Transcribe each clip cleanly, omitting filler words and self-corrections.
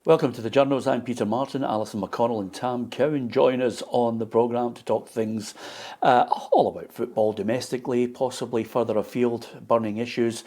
Welcome to the Journos. I'm Peter Martin. Alison McConnell and Tam Cowan join us on the programme to talk things all about football domestically, possibly further afield, burning issues,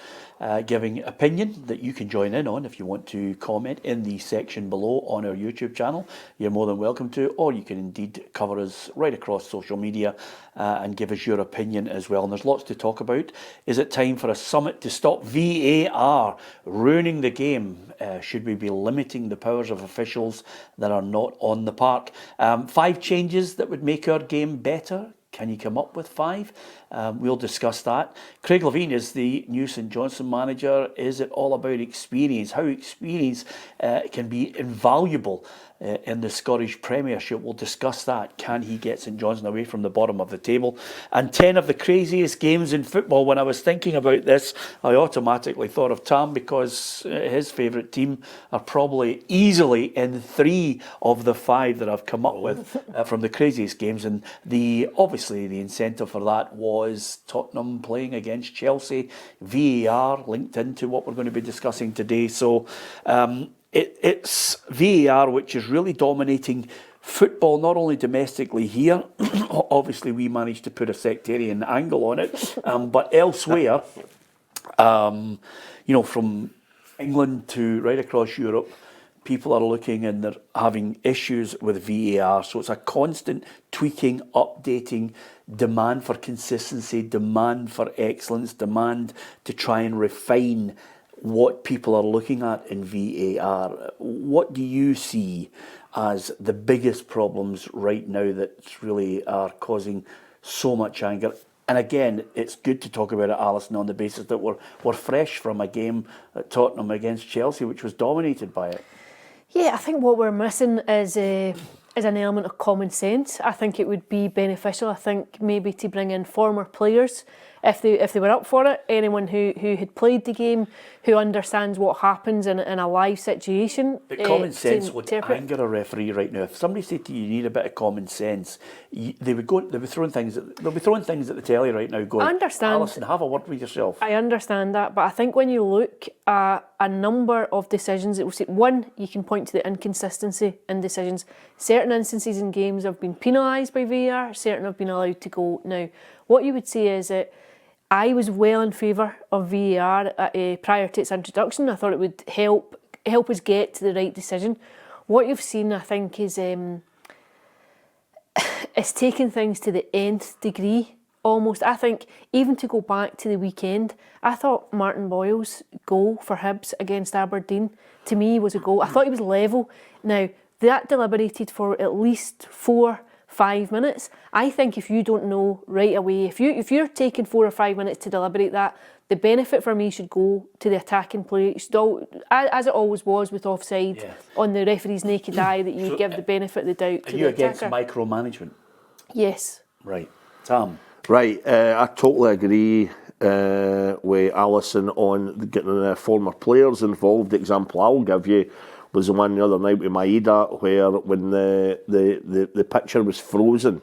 giving opinion that you can join in on if you want to comment in the section below on our YouTube channel. You're more than welcome to, or you can indeed cover us right across social media and give us your opinion as well. And there's lots to talk about. Is it time for a summit to stop VAR ruining the game? Should we be limiting the powers of officials that are not on the park? 5 changes that would make our game better. Can you come up with 5? We'll discuss that. Craig Levein is the new St Johnstone manager. Is it all about experience? How experience can be invaluable in the Scottish Premiership? We'll discuss that. Can he get St Johnstone away from the bottom of the table? And 10 of the craziest games in football. When I was thinking about this, I automatically thought of Tam because his favourite team are probably easily in 3 of the 5 that I've come up with from the craziest games. And obviously the incentive for that was Tottenham playing against Chelsea. VAR linked into what we're going to be discussing today. So it's VAR which is really dominating football, not only domestically here. Obviously, we managed to put a sectarian angle on it, but elsewhere, from England to right across Europe, people are looking and they're having issues with VAR. So it's a constant tweaking, updating, demand for consistency, demand for excellence, demand to try and refine what people are looking at in VAR. What do you see as the biggest problems right now that really are causing so much anger? And again, it's good to talk about it, Alison, on the basis that we're fresh from a game at Tottenham against Chelsea, which was dominated by it. Yeah, I think what we're missing is an element of common sense. I think it would be beneficial. I think maybe to bring in former players if they were up for it, anyone who had played the game, who understands what happens in a live situation. But common sense would anger a referee right now. If somebody said to you, you need a bit of common sense, they'll be throwing things at the telly right now going, I understand. Alison, have a word with yourself. I understand that, but I think when you look at a number of decisions, it will say, one, you can point to the inconsistency in decisions. Certain instances in games have been penalised by VAR, certain have been allowed to go. Now, what you would say is that I was well in favour of VAR prior to its introduction. I thought it would help us get to the right decision. What you've seen, I think, is it's taking things to the nth degree, almost. I think, even to go back to the weekend, I thought Martin Boyle's goal for Hibs against Aberdeen, to me, was a goal. I thought he was level. Now, that deliberated for at least 4-5 minutes. I think if you don't know right away, if you're taking 4 or 5 minutes to deliberate that, the benefit for me should go to the attacking play. As it always was with offside, on the referee's naked eye, that you give the benefit of the doubt to the attacker. Are you against micromanagement? Yes. Right. Tam? Right, I totally agree with Alison on getting former players involved. The example I'll give you was the one the other night with Maeda, where when the picture was frozen,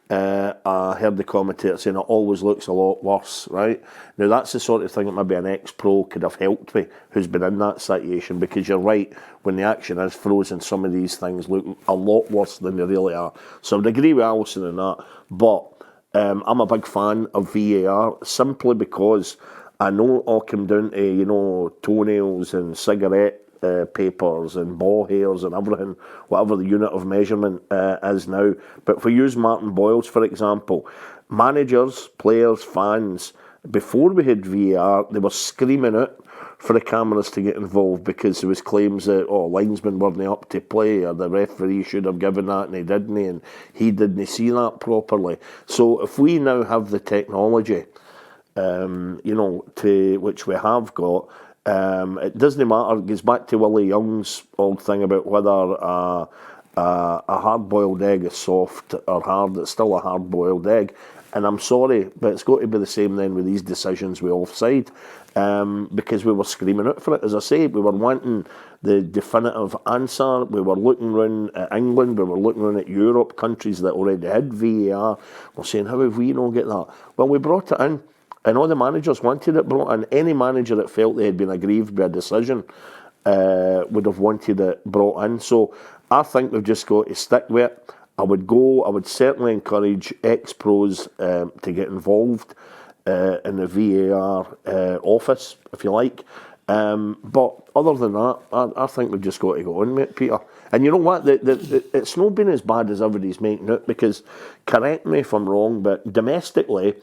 I heard the commentator saying it always looks a lot worse, right? Now that's the sort of thing that maybe an ex-pro could have helped me, who's been in that situation, because you're right, when the action is frozen, some of these things look a lot worse than they really are. So I would agree with Alison on that, but I'm a big fan of VAR simply because I know it all came down to, toenails and cigarette papers and ball hairs and everything, whatever the unit of measurement is now. But if we use Martin Boyles, for example, managers, players, fans, before we had VAR, they were screaming out for the cameras to get involved because there was claims that, linesmen weren't up to play, or the referee should have given that and he didn't see that properly. So if we now have the technology, to which we have got, it doesn't matter. It goes back to Willie Young's old thing about whether a hard-boiled egg is soft or hard. It's still a hard-boiled egg. And I'm sorry, but it's got to be the same then with these decisions with offside, because we were screaming out for it. As I say, we were wanting the definitive answer. We were looking around at England, we were looking around at Europe, countries that already had VAR. We're saying, how have we not get that? Well, we brought it in, and all the managers wanted it brought in. Any manager that felt they had been aggrieved by a decision would have wanted it brought in. So I think we've just got to stick with it. I would certainly encourage ex-pros to get involved in the VAR office, if you like. But other than that, I think we've just got to go on, mate, Peter. And you know what? It's not been as bad as everybody's making it, because, correct me if I'm wrong, but domestically,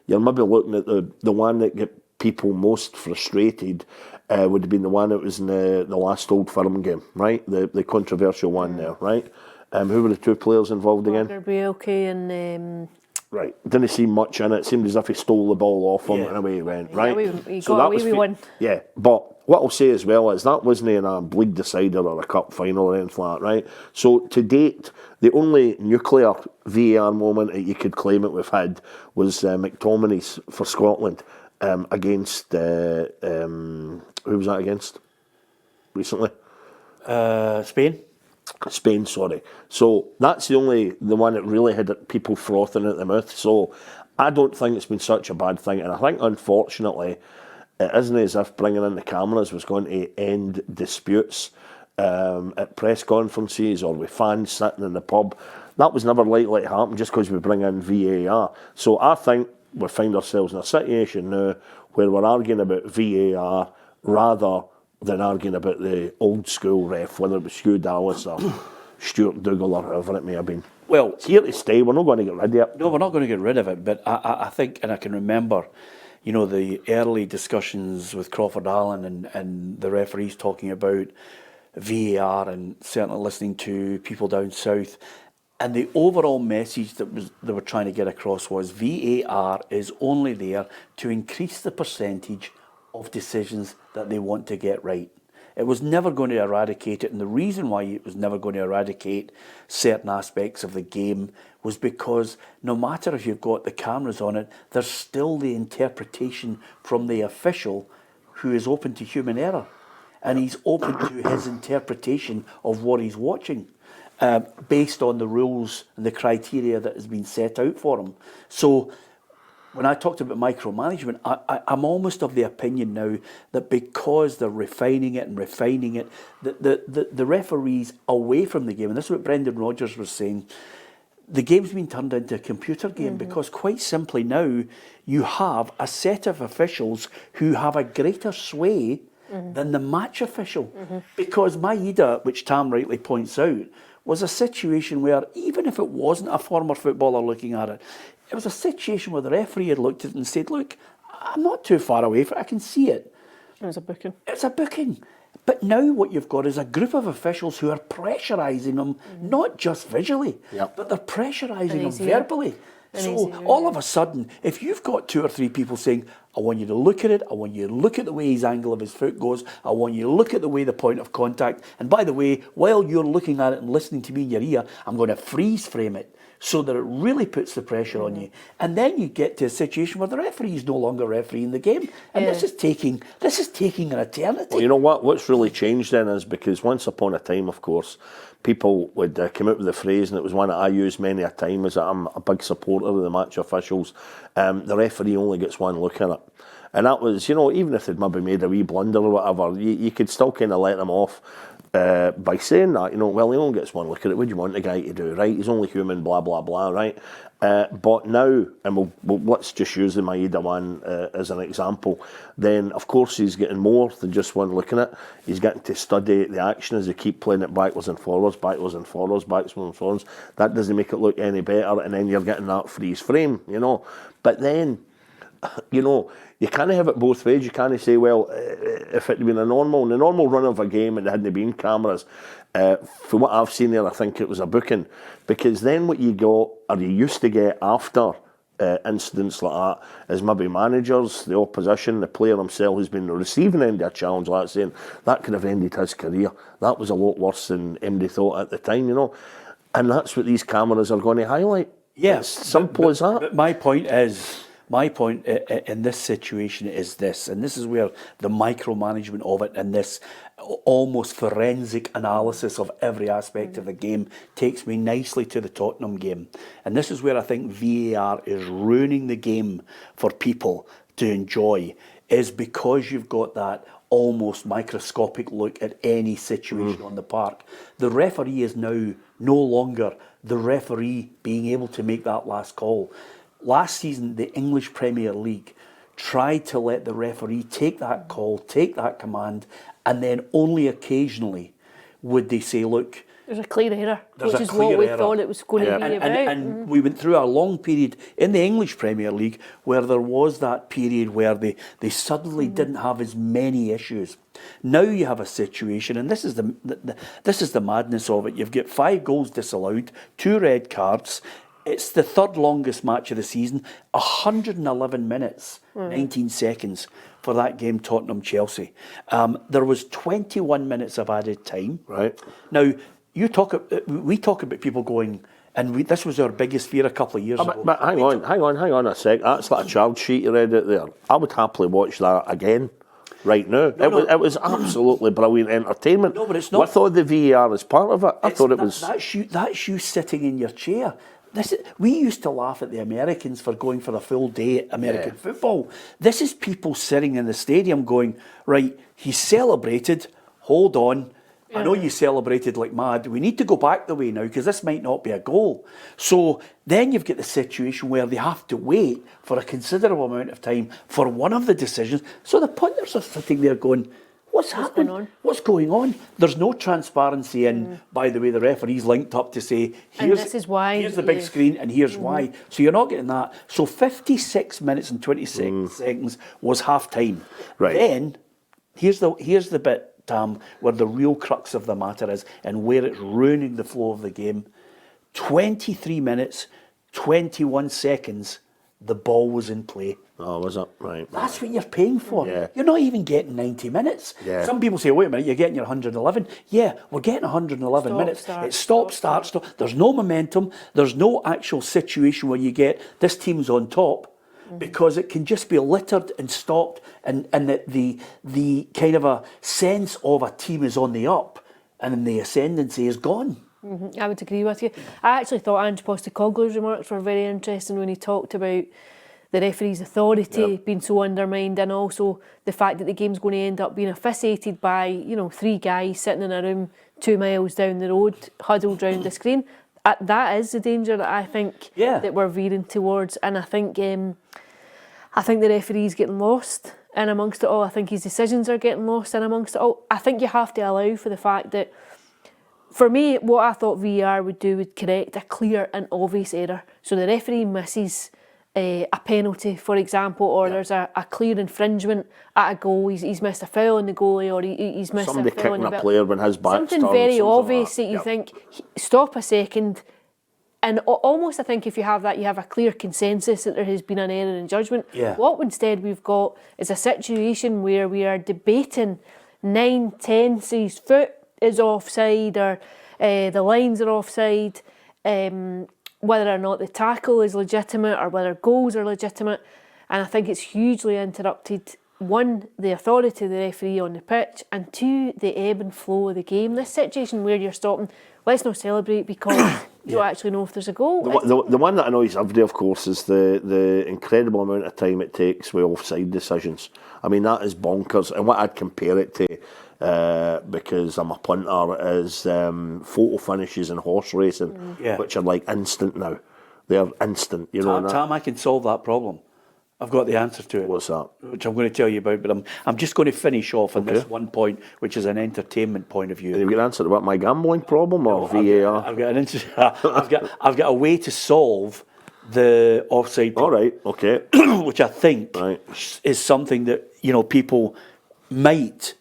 you're maybe looking at the one that get people most frustrated would have been the one that was in the last Old Firm game, right? The controversial one there, right? Who were the two players involved again? Gabrielke and... Right, didn't see much in it. It seemed as if he stole the ball off him and away he went, right? He got away with one. Yeah, but what I'll say as well is that wasn't in a league decider or a cup final or anything like that, right? So to date, the only nuclear VAR moment that you could claim it we've had was McTominay's for Scotland against, who was that against recently? Spain, sorry. So that's the one that really had people frothing at the mouth. So I don't think it's been such a bad thing. And I think, unfortunately, it isn't as if bringing in the cameras was going to end disputes at press conferences or with fans sitting in the pub. That was never likely to happen just because we bring in VAR. So I think we find ourselves in a situation now where we're arguing about VAR rather than arguing about the old school ref, whether it was Hugh Dallas or Stuart Dougal or whoever it may have been. Well, it's here to stay. We're not going to get rid of it. No, we're not going to get rid of it. But I think, and I can remember, you know, the early discussions with Crawford Allen and the referees talking about VAR, and certainly listening to people down south. And the overall message that they were trying to get across was VAR is only there to increase the percentage of decisions that they want to get right. It was never going to eradicate it, and the reason why it was never going to eradicate certain aspects of the game was because no matter if you've got the cameras on it, there's still the interpretation from the official who is open to human error, and he's open to his interpretation of what he's watching based on the rules and the criteria that has been set out for him. So when I talked about micromanagement, I'm almost of the opinion now that because they're refining it, the referees away from the game, and this is what Brendan Rodgers was saying, the game's been turned into a computer game because quite simply now you have a set of officials who have a greater sway than the match official. Because Maeda, which Tam rightly points out, was a situation where even if it wasn't a former footballer looking at it, it was a situation where the referee had looked at it and said, look, I'm not too far away from it, I can see it. It was a booking. It's a booking. But now what you've got is a group of officials who are pressurising them, not just visually, but they're pressurising them verbally. So all of a sudden, if you've got two or three people saying, I want you to look at it, I want you to look at the way his angle of his foot goes, I want you to look at the way the point of contact, and by the way, while you're looking at it and listening to me in your ear, I'm going to freeze frame it so that it really puts the pressure on you. And then you get to a situation where the referee is no longer refereeing the game. And this is taking an eternity. Well, you know what? What's really changed then is because once upon a time, of course, people would come out with the phrase, and it was one that I used many a time, is that I'm a big supporter of the match officials. The referee only gets one look at it. And that was, you know, even if they'd maybe made a wee blunder or whatever, you could still kind of let them off by saying that, you know, well, he only gets one look at it. What do you want the guy to do, right? He's only human, blah, blah, blah, right? But now, and we'll let's just use the Maeda one as an example, then of course he's getting more than just one looking at it. He's getting to study the action as they keep playing it backwards and forwards, backwards and forwards, backwards and forwards. That doesn't make it look any better, and then you're getting that freeze frame, you know. But then, you know, you can't have it both ways. You can't say, well, if it had been the normal run of a game and there hadn't been cameras, from what I've seen there, I think it was a booking. Because then what you got, or you used to get after incidents like that, is maybe managers, the opposition, the player himself who's been receiving end of a challenge like that, saying that could have ended his career. That was a lot worse than anybody thought at the time, you know. And that's what these cameras are going to highlight. Yeah, it's simple as that. But my point in this situation is this, and this is where the micromanagement of it and this almost forensic analysis of every aspect of the game takes me nicely to the Tottenham game. And this is where I think VAR is ruining the game for people to enjoy, is because you've got that almost microscopic look at any situation on the park. The referee is now no longer the referee being able to make that last call. Last season, the English Premier League tried to let the referee take that call, take that command, and then only occasionally would they say, look, there's a clear error, there's which a is clear what we error. thought it was going to be about. And we went through a long period in the English Premier League where there was that period where they suddenly didn't have as many issues. Now you have a situation, and this is the madness of it. You've got 5 goals disallowed, 2 red cards. It's the third longest match of the season, 111 minutes, 19 seconds for that game, Tottenham-Chelsea. There was 21 minutes of added time. Right. Now, we talk about people going, and this was our biggest fear a couple of years ago. But hang on a sec. That's like a child sheet you read out there. I would happily watch that again right now. It was absolutely brilliant entertainment. No, but it's not. With all the VAR as part of it, I thought it was... That's you sitting in your chair. We used to laugh at the Americans for going for a full day at American football. This is people sitting in the stadium going, right, he celebrated, hold on, I know you celebrated like mad, we need to go back the way now because this might not be a goal. So then you've got the situation where they have to wait for a considerable amount of time for one of the decisions. So the punters are sitting there going, what's happening? going on? What's going on? There's no transparency in, by the way, the referee's linked up to say, And this is why, here's the big screen and here's why. So you're not getting that. So 56 minutes and 26 seconds was half time. Right. Then, here's the bit, Tam, where the real crux of the matter is and where it's ruining the flow of the game. 23 minutes, 21 seconds, the ball was in play. Oh, was it? Right. That's what you're paying for. Yeah. You're not even getting 90 minutes. Yeah. Some people say, wait a minute, you're getting your 111. Yeah, we're getting 111 minutes. It's stop, start. There's no momentum. There's no actual situation where you get this team's on top because it can just be littered and stopped and the kind of a sense of a team is on the up and then the ascendancy is gone. I would agree with you. I actually thought Ange Postecoglou's remarks were very interesting when he talked about the referee's authority being so undermined and also the fact that the game's going to end up being officiated by, 3 guys sitting in a room 2 miles down the road, huddled round the screen. That is the danger that I think that we're veering towards, and I think the referee's getting lost in amongst it all. I think his decisions are getting lost in amongst it all. I think you have to allow for the fact that, for me, what I thought VAR would do would correct a clear and obvious error. So the referee misses a penalty, for example, or there's a clear infringement at a goal. He's missed a foul on the goalie, or he's missed Somebody a foul on the kicking a player when his back's something turned, very something obvious like that you think, stop a second. And almost I think if you have that, you have a clear consensus that there has been an error in judgment. Yeah. What instead we've got is a situation where we are debating 9-10, so his foot is offside or the lines are offside, whether or not the tackle is legitimate or whether goals are legitimate. And I think it's hugely interrupted, 1, the authority of the referee on the pitch, and 2, the ebb and flow of the game. This situation where you're stopping, let's not celebrate because you don't actually know if there's a goal. The one that annoys everybody, of course, is the incredible amount of time it takes with offside decisions. I mean, that is bonkers. And what I'd compare it to, because I'm a punter, is photo finishes in horse racing, which are like instant now. They're instant, Tam, I can solve that problem. I've got the answer to it. What's that? Which I'm going to tell you about, but I'm just going to finish off on this one point, which is an entertainment point of view. Have you got an answer to what, my gambling problem or VAR? I've got a way to solve the offside problem. All right, okay. Which I think is something that people might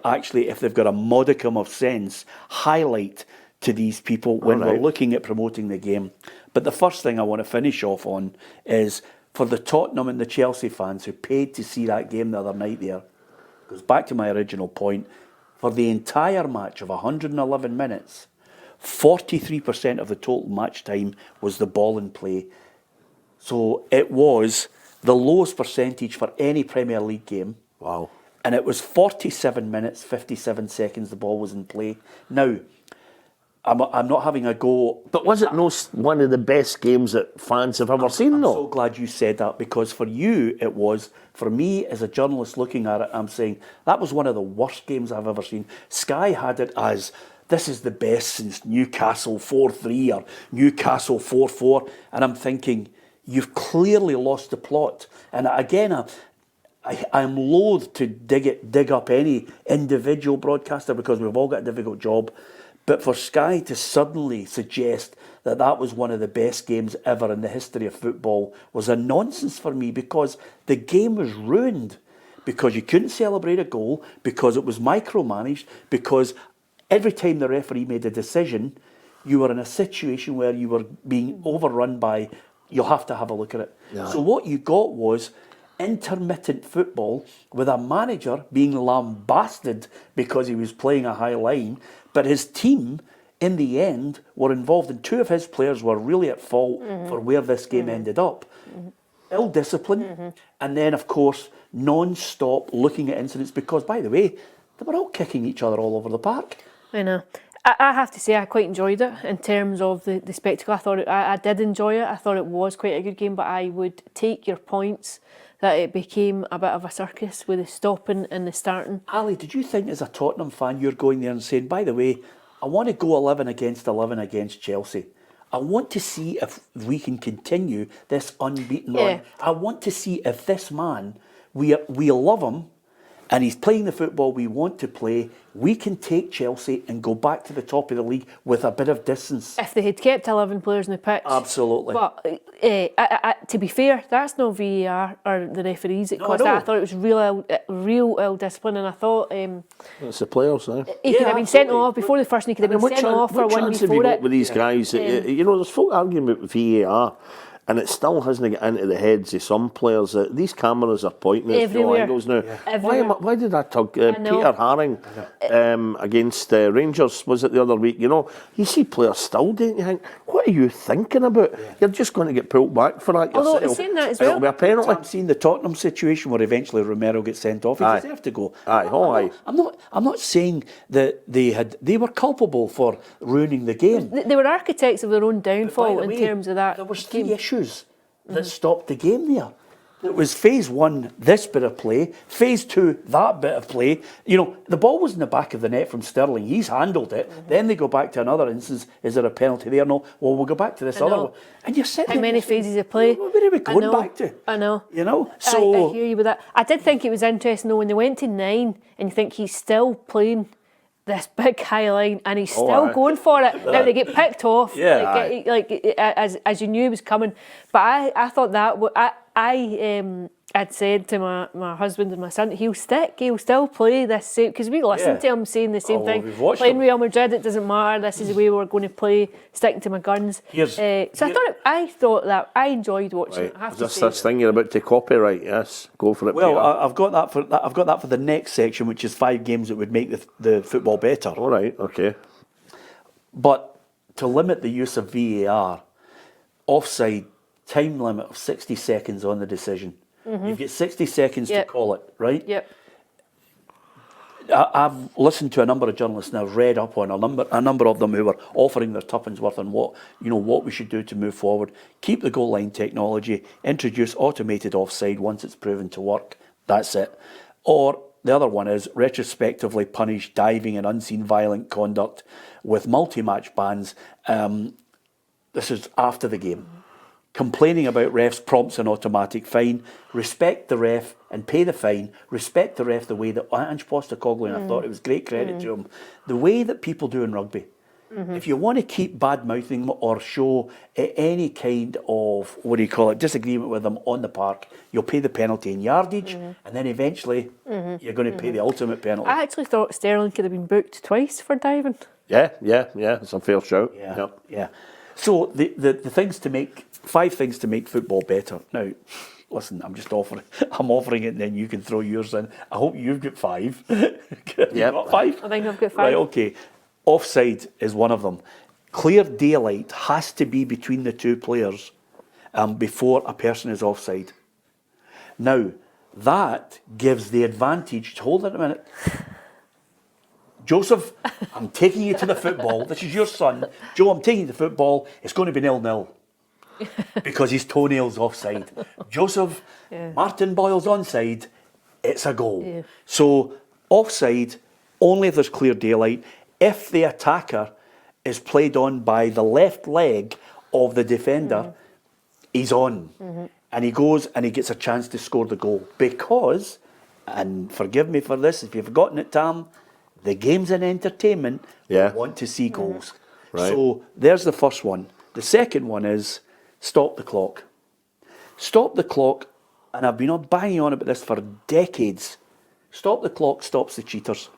actually, if they've got a modicum of sense, highlight to these people when we're looking at promoting the game. But the first thing I want to finish off on is for the Tottenham and the Chelsea fans who paid to see that game the other night there, goes back to my original point, for the entire match of 111 minutes, 43% of the total match time was the ball in play. So it was the lowest percentage for any Premier League game. Wow. And it was 47 minutes, 57 seconds the ball was in play. Now, I'm not having a go. But was it no one of the best games that fans have ever seen, I'm though? so glad you said that, because for you it was. For me, as a journalist looking at it, I'm saying that was one of the worst games I've ever seen. Sky had it as, this is the best since Newcastle 4-3 or Newcastle 4-4. And I'm thinking, you've clearly lost the plot. And again, I'm loath to dig up any individual broadcaster, because we've all got a difficult job. But for Sky to suddenly suggest that that was one of the best games ever in the history of football was a nonsense for me, because the game was ruined, because you couldn't celebrate a goal, because it was micromanaged, because every time the referee made a decision, you were in a situation where you were being overrun by, you'll have to have a look at it. Yeah. So what you got was intermittent football with a manager being lambasted because he was playing a high line, but his team in the end were involved, and two of his players were really at fault for where this game ended up. Ill discipline, and then of course non-stop looking at incidents, because by the way, they were all kicking each other all over the park. I know. I have to say I quite enjoyed it in terms of the spectacle. I did enjoy it. I thought it was quite a good game, but I would take your points that it became a bit of a circus with the stopping and the starting. Ali, did you think as a Tottenham fan you're going there and saying, by the way, I want to go 11 against Chelsea. I want to see if we can continue this unbeaten run. I want to see if this man, we love him, and he's playing the football we want to play, we can take Chelsea and go back to the top of the league with a bit of distance. If they had kept 11 players on the pitch. Absolutely. But to be fair, that's no VAR or the referees. I thought it was real ill discipline, and I thought it's the players, eh? He could have been sent off before the first, and he could have been sent off for one chance have before you it. got with these guys? You know, there's folk arguing about VAR, and it still hasn't got into the heads of some players. These cameras are pointing at all angles now. Why did I talk Peter Haring against Rangers, was it the other week? You know, you see players still doing, you think, what are you thinking about? You're just going to get pulled back for that yourself. Although, saying that as well, it'll be a penalty. I'm seeing the Tottenham situation where eventually Romero gets sent off. He deserved to go. I'm not saying that they were culpable for ruining the game. They were architects of their own downfall in terms of that. There was three issues that stopped the game there. It was phase one, this bit of play. Phase two, that bit of play. You know, the ball was in the back of the net from Sterling. He's handled it. Then they go back to another instance. Is there a penalty there? No. Well, we'll go back to this other one. And you're sitting how many phases of play? Where are we going back to? I know. You know? So I hear you with that. I did think it was interesting, though, when they went to 9, and you think he's still playing this big high line, and he's still going for it. Now they get picked off, as you knew he was coming. But I thought that I'd said to my husband and my son, he'll still play this same, because we listened to him saying the same thing. Playing Real Madrid, it doesn't matter. This is the way we're going to play. Sticking to my guns. I thought that I enjoyed watching it. I have to say. This thing you're about to copyright? Yes, go for it. Well, Peter. I've got that for the next section, which is 5 games that would make the football better. All right, okay. But to limit the use of VAR, offside, time limit of 60 seconds on the decision. You've got 60 seconds to call it, right? Yep. I've listened to a number of journalists and I've read up on a number of them who are offering their tuppence worth on what we should do to move forward. Keep the goal line technology, introduce automated offside once it's proven to work. That's it. Or the other one is retrospectively punish diving and unseen violent conduct with multi-match bans. This is after the game. Complaining about refs prompts an automatic fine. Respect the ref and pay the fine. Respect the ref the way that Ange Postecoglou, and I thought it was great credit to him, the way that people do in rugby. If you want to keep bad-mouthing or show any kind of, disagreement with them on the park, you'll pay the penalty in yardage, and then eventually you're going to pay the ultimate penalty. I actually thought Sterling could have been booked twice for diving. Yeah, it's a fair shout. Yeah. So the things to make, 5 things to make football better. Now, listen, I'm offering it, and then you can throw yours in. I hope you've got 5. Yeah, got 5. I think I've got 5. Right, okay. Offside is one of them. Clear daylight has to be between the two players before a person is offside. Now, that gives the advantage. Hold on a minute. Joseph, I'm taking you to the football. This is your son. Joe, I'm taking you to the football. It's going to be 0-0 because his toenail's offside. Joseph, Martin Boyle's onside. It's a goal. Yeah. So offside, only if there's clear daylight. If the attacker is played on by the left leg of the defender, he's on. And he goes and he gets a chance to score the goal. Because, and forgive me for this, if you've forgotten it, Tam, the game's an entertainment. Yeah. We want to see goals. Right. So there's the first one. The second one is stop the clock. Stop the clock, and I've been banging on about this for decades. Stop the clock stops the cheaters.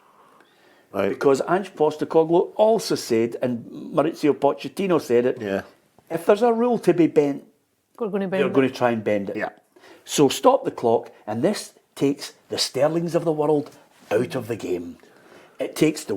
Right. Because Ange Postecoglou also said, and Maurizio Pochettino said it, Yeah. if there's a rule to be bent, We're going to they're bend going to try and bend it. Yeah. So stop the clock, and this takes the Sterlings of the world out of the game. It takes the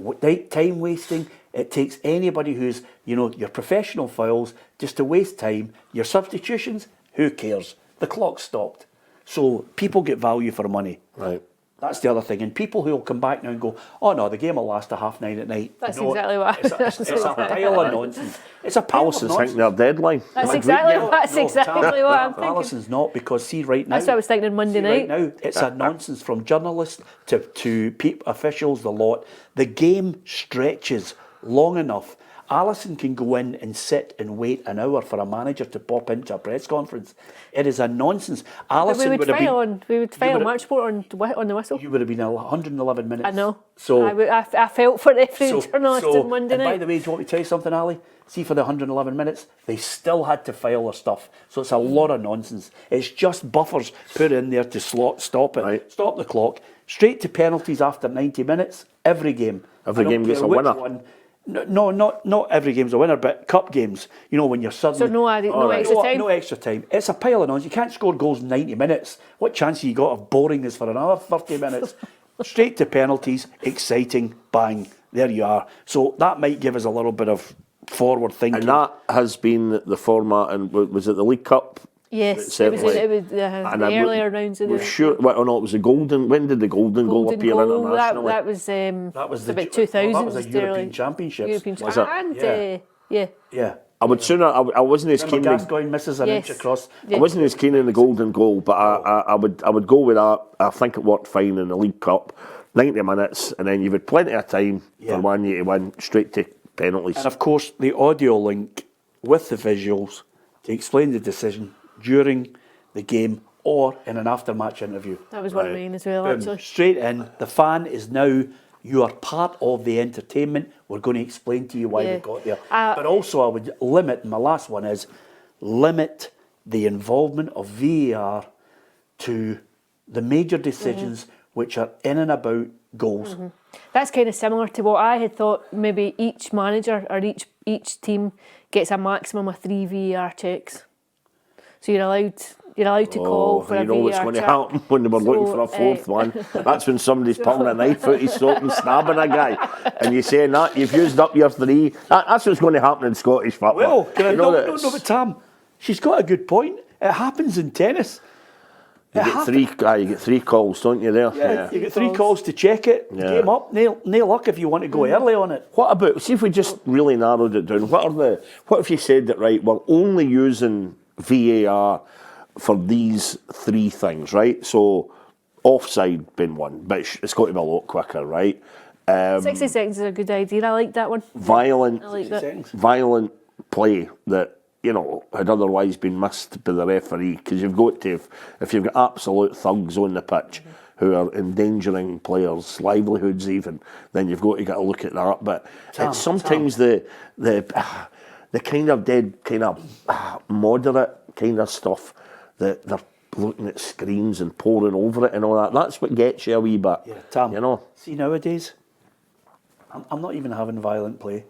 time wasting. It takes anybody who's, your professional fouls just to waste time. Your substitutions, who cares? The clock stopped. So people get value for money. Right. That's the other thing. And people who will come back now and go, oh no, the game will last to 9:30 at night. That's No, exactly what it's a pile of nonsense. It's a pile Alison's of thinking nonsense. their deadline. That's exactly what I'm thinking. Alison's not, because see right now. That's what I was thinking Monday Right night. now, it's a nonsense from journalists to officials, the lot. The game stretches long enough. Alisson can go in and sit and wait an hour for a manager to pop into a press conference. It is a nonsense. But we Alisson would file match report on the whistle. You would have been 111 minutes. I know. So I felt for every journalist on Monday and night. by the way, do you want me to tell you something, Ali? See, for the 111 minutes, they still had to file their stuff. So it's a lot of nonsense. It's just buffers put in there to stop it. Right. Stop the clock. Straight to penalties after 90 minutes. Every game. Every I don't game gets care a which winner. one. No, not every game's a winner, but cup games, when you're suddenly... So no extra time? No extra time. It's a pile of nonsense. You can't score goals in 90 minutes. What chance have you got of boring this for another 30 minutes? Straight to penalties, exciting, bang, there you are. So that might give us a little bit of forward thinking. And that has been the format, and was it the League Cup? Yes, Certainly. it was the earlier rounds of the... Sure, well, no, it was the Golden... When did the Golden Goal appear internationally? That was about 2000s. That was a European Championships. Was it? And, Yeah. I would sooner... I wasn't as keen... Gascoigne misses an inch across. I wasn't as keen in the Golden Goal, but I would go with that. I think it worked fine in the League Cup. 90 minutes, and then you've had plenty of time for Man U to win, straight to penalties. And of course, the audio link with the visuals to explain the decision during the game or in an after-match interview. That was what I mean as well, Boom. actually. Straight in. The fan is now, you are part of the entertainment. We're going to explain to you why we got there. But also I would limit, my last one is, limit the involvement of VAR to the major decisions which are in and about goals. That's kind of similar to what I had thought. Maybe each manager or each team gets a maximum of 3 VAR checks. So you're allowed to call for a VAR check. You know what's going to happen when they were looking for a fourth one. That's when somebody's pulling a knife out his throat and stabbing a guy. And you're saying that, you've used up your 3. That's what's going to happen in Scottish football. Well, no, but Tam, she's got a good point. It happens in tennis. You get 3 calls, don't you, there? Yeah, you get 3 calls to check it. Game up, nail luck if you want to go early on it. What about, see if we just really narrowed it down, what if you said that, right, we're only using VAR for these 3 things, right? So, offside being one, but it's got to be a lot quicker, right? 60 seconds is a good idea. I like that one. Violent play that, had otherwise been missed by the referee, because you've got to, if you've got absolute thugs on the pitch who are endangering players' livelihoods even, then you've got to get a look at that. But it's sometimes the kind of dead, kind of moderate kind of stuff that they're looking at screens and pouring over it and all that. That's what gets you a wee bit. Yeah, Tam, see nowadays, I'm not even having violent play.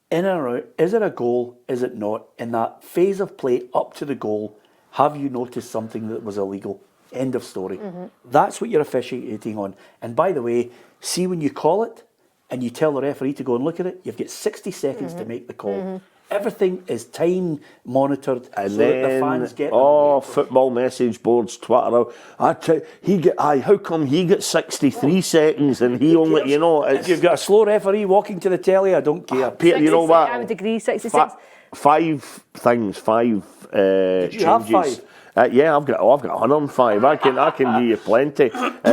In and out, is it a goal, is it not? In that phase of play up to the goal, have you noticed something that was illegal? End of story. That's what you're officiating on. And by the way, see when you call it and you tell the referee to go and look at it, you've got 60 seconds to make the call. Everything is time monitored, And so then, that the fans get. football message boards, Twitter. How come he gets 63 seconds and he only, If you've got a slow referee walking to the telly, I don't care. Peter, you know 66, what? I would agree, 66. Five things, Did you have changes. 5? Yeah, I've got 105. I can give you plenty.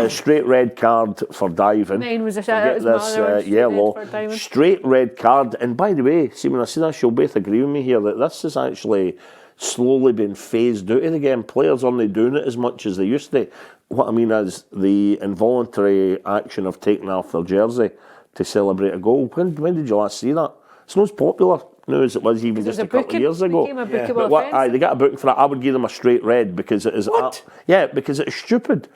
Straight red card for diving. Mine was a Forget it was this my straight yellow. red for diving. Straight red card. And by the way, see when I say this, you'll both agree with me here that this is actually slowly being phased out of the game. Players aren't doing it as much as they used to. What I mean is the involuntary action of taking off their jersey to celebrate a goal. When did you last see that? It's not as popular now as it was even just a couple of years ago. Became a bookable But what? offence. They got a booking for that. I would give them a straight red because it is. What? Because it's stupid.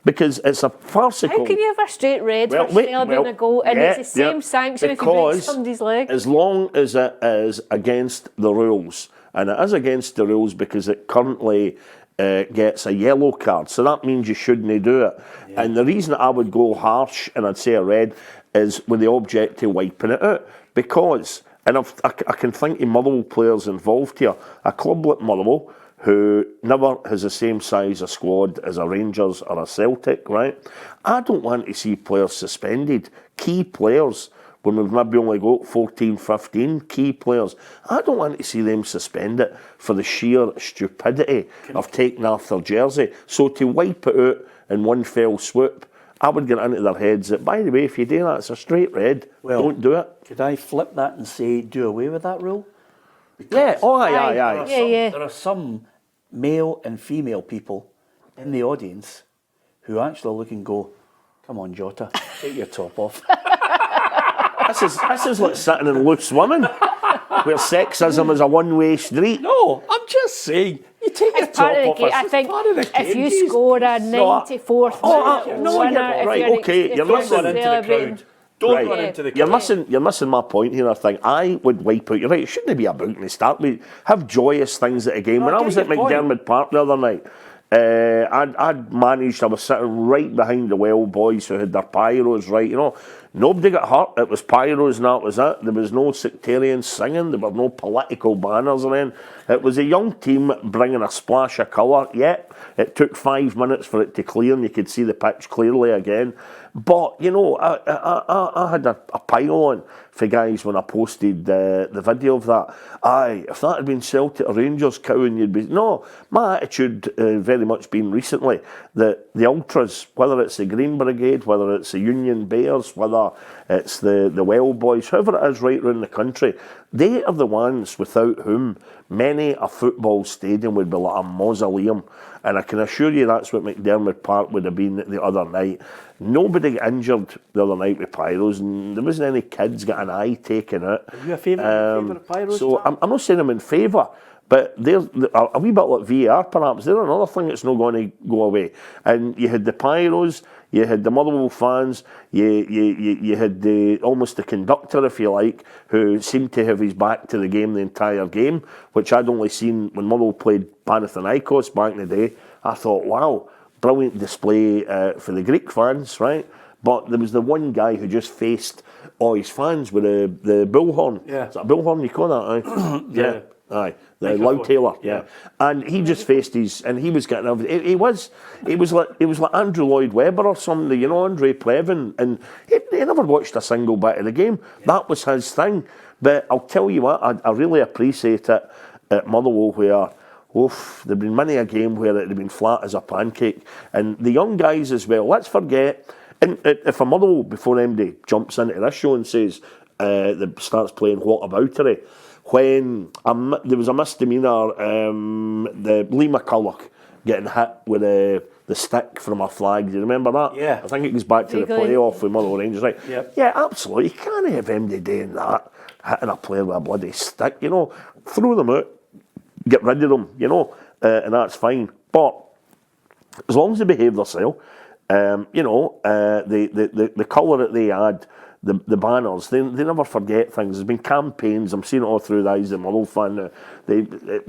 Because it's a farcical. How can you have a straight red for celebrating a goal and it's the same sanction if you break somebody's leg? As long as it is against the rules, and it is against the rules because it currently gets a yellow card, so that means you shouldn't do it. Yeah. And the reason I would go harsh and I'd say a red is with the object to wiping it out, because, and I can think of Motherwell players involved here, a club like Motherwell, who never has the same size of squad as a Rangers or a Celtic, right? I don't want to see players suspended, key players, when we've maybe only got 14, 15 key players. I don't want to see them suspended for the sheer stupidity of taking off their jersey. So to wipe it out in one fell swoop, I would get into their heads that, by the way, if you do that, it's a straight red. Well, don't do it. Could I flip that and say, do away with that rule? Because aye. There are some male and female people in the audience who actually look and go, come on, Jota, take your top off. This is like sitting in loose women, where sexism is a one-way street. No, I'm just saying, you take your top off. I think if you score a 94th minute You're listening into the crowd. Don't run into the crowd. You're missing my point here. I think I would wipe out. You're right. It shouldn't be a booking to start with. Have joyous things at a game. When I was at McDermott Park the other night, I was sitting right behind the well boys who had their pyros, right? Nobody got hurt. It was pyros and that was it. There was no sectarian singing. There were no political banners or anything. It was a young team bringing a splash of colour. Yep, it took 5 minutes for it to clear and you could see the pitch clearly again. But, I had a pile on for guys when I posted the video of that. Aye, if that had been Celtic or Rangers cowing, you'd be... No, my attitude very much been recently that the Ultras, whether it's the Green Brigade, whether it's the Union Bears, whether it's the Well Boys, whoever it is right around the country, they are the ones without whom many a football stadium would be like a mausoleum. And I can assure you that's what McDermott Park would have been the other night. Nobody got injured the other night with pyros, and there wasn't any kids got an eye taken out. Are you a favourite of pyros? So I'm not saying I'm in favour, but they're a wee bit like VAR perhaps. They're another thing that's not going to go away. And you had the pyros, you had the Motherwell fans, you had almost the conductor, if you like, who seemed to have his back to the game the entire game, which I'd only seen when Motherwell played Panathinaikos back in the day. I thought, wow, brilliant display for the Greek fans, right? But there was the one guy who just faced all his fans with the bullhorn. Yeah. Is that a bullhorn? You call that, aye? Yeah. Aye, the loud tailor, yeah. And he just faced and he was getting everything. It was like Andrew Lloyd Webber or somebody, Andre Plevin, and he never watched a single bit of the game. Yeah. That was his thing. But I'll tell you what, I really appreciate it at Motherwell where, there'd been many a game where it'd been flat as a pancake. And the young guys as well, let's forget, and if a Motherwell, before MD jumps into this show and says, starts playing what aboutery, when there was a misdemeanour, the Lee McCulloch getting hit with the stick from a flag. Do you remember that? Yeah. I think it goes back to the playoff with Motherwell Rangers, right? Yep. Yeah, absolutely. You can't have MD doing that, hitting a player with a bloody stick, Throw them out, get rid of them, and that's fine. But as long as they behave themselves, the colour that they had, the banners, they never forget things. There's been campaigns, I'm seeing it all through the eyes of the Motherwell fan now.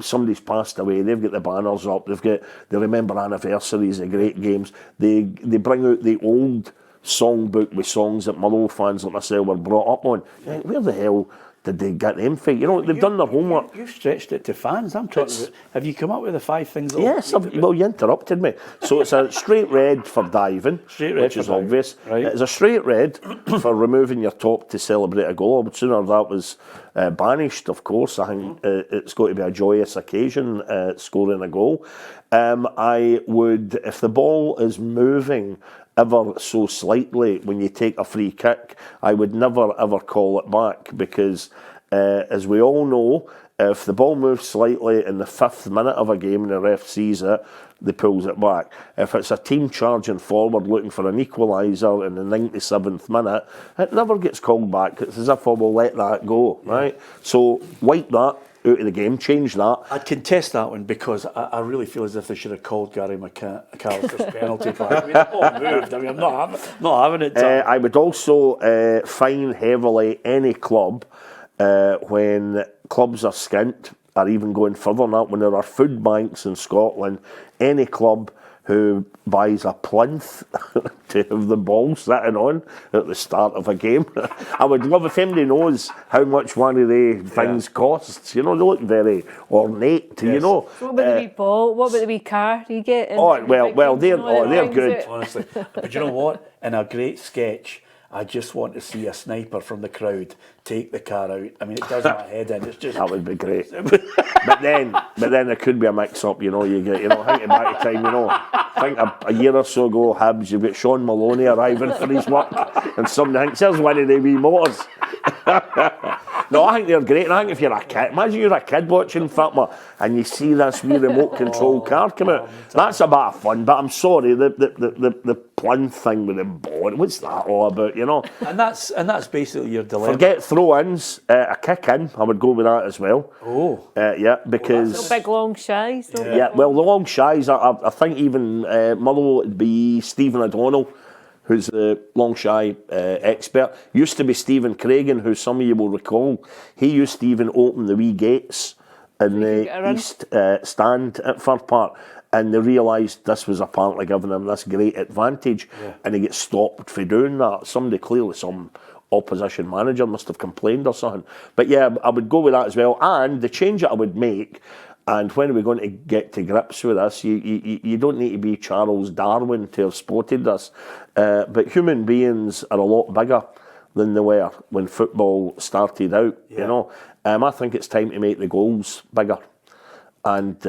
Somebody's passed away, they've got the banners up, they remember anniversaries of great games. They bring out the old songbook with songs that Motherwell fans like myself were brought up on. Where the hell did they get them for? You know, they've done their homework. You've stretched it to fans. I'm talking about, have you come up with the 5 things? Yes, well, you interrupted me. So it's a straight red for diving, which is obvious. Right. It's a straight red for removing your top to celebrate a goal. I would sooner that was banished, of course. I think it's got to be a joyous occasion, scoring a goal. I would, if the ball is moving ever so slightly when you take a free kick, I would never ever call it back, because as we all know, if the ball moves slightly in the 5th minute of a game and the ref sees it, they pulls it back. If it's a team charging forward looking for an equaliser in the 97th minute, it never gets called back. It's as if I will let that go, right? So wipe that out of the game, change that. I'd contest that one, because I really feel as if they should have called Gary McAllister's penalty back. I mean, the ball moved. I mean, I'm not having it. I would also fine heavily any club when clubs are skint, or even going further than that, when there are food banks in Scotland, any club who buys a plinth to have the ball sitting on at the start of a game. I would love if anybody knows how much one of the things costs. You know, they look very ornate, you know. So what about the wee ball? What about the wee car you get? They're good. Honestly. But you know what? In a great sketch, I just want to see a sniper from the crowd take the car out. I mean, it does my head in. It's just that would be great. but then there could be a mix-up. You know, you get, thinking back to time. I think a year or so ago, Hibs, you've got Sean Maloney arriving for his work, and somebody thinks there's one of the wee motors. No, I think they're great. And I think if you're a kid, imagine you're a kid watching football and you see this wee remote control car come out. That's a bit of fun. But I'm sorry, the plinth thing with the ball, what's that all about? And that's basically your dilemma. Forget throw-ins, a kick in. I would go with that as well. Oh, yeah, because big long shies. Yeah, well, the long shies. I think even Motherwell would be Stephen O'Donnell, who's the long shy expert. Used to be Stephen Craigan, who some of you will recall. He used to even open the wee gates in the east stand at Fir Park, and they realised this was apparently giving him this great advantage, and he gets stopped for doing that. Clearly some opposition manager must have complained or something. But yeah, I would go with that as well. And the change that I would make, and when are we going to get to grips with this? You don't need to be Charles Darwin to have spotted this, but human beings are a lot bigger than they were when football started out. I think it's time to make the goals bigger, and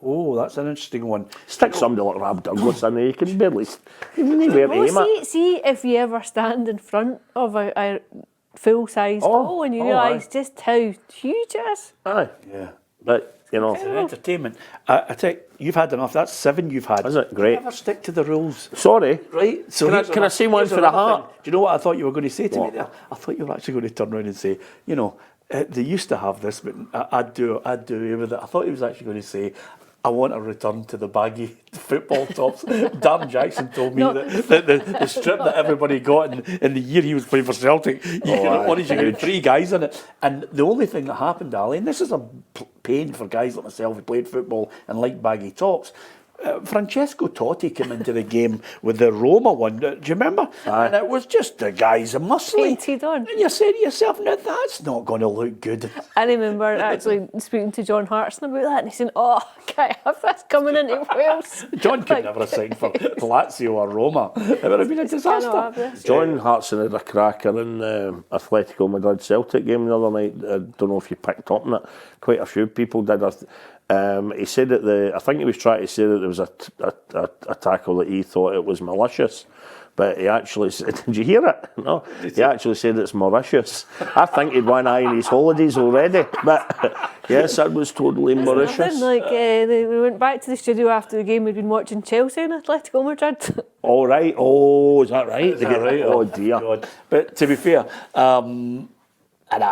Oh, that's an interesting one. Stick somebody like Rob Douglas in there. You can barely. See if you ever stand in front of a full-size goal and you realise just how huge it is. Aye. Yeah. But, it's an entertainment. I tell you, you've had enough. That's 7 you've had. Is it? Great. Never stick to the rules. Sorry. Right? So can I say one for the heart? Do you know what I thought you were going to say to me there? I thought you were actually going to turn around and say, they used to have this, but I'd do away with it. I thought he was actually going to say, I want a return to the baggy football tops. Darren Jackson told me that the strip that everybody got in the year he was playing for Celtic, you get 3 guys in it. And the only thing that happened, Ali, and this is a pain for guys like myself who played football and liked baggy tops, Francesco Totti came into the game with the Roma one. Do you remember? Aye. And it was just the guys muscly. Painted on. And you say to yourself, now that's not going to look good. I remember actually speaking to John Hartson about that, and he said, "Oh, can't have this coming into Wales." John could never have signed for Lazio or Roma. It would have been a disaster. John Hartson had a cracker in Atletico Madrid Celtic game the other night. I don't know if you picked up on it. Quite a few people did. He said that I think he was trying to say that there was a tackle that he thought it was malicious, but he actually said, did you hear it? No, he actually said it's Mauritius. I think he'd one eye in his holidays already, but yes, that was totally Mauritius. We went back to the studio after the game. We'd been watching Chelsea and Atletico Madrid. All right. Oh, is that right? Is that right? Oh dear. God. But to be fair, and do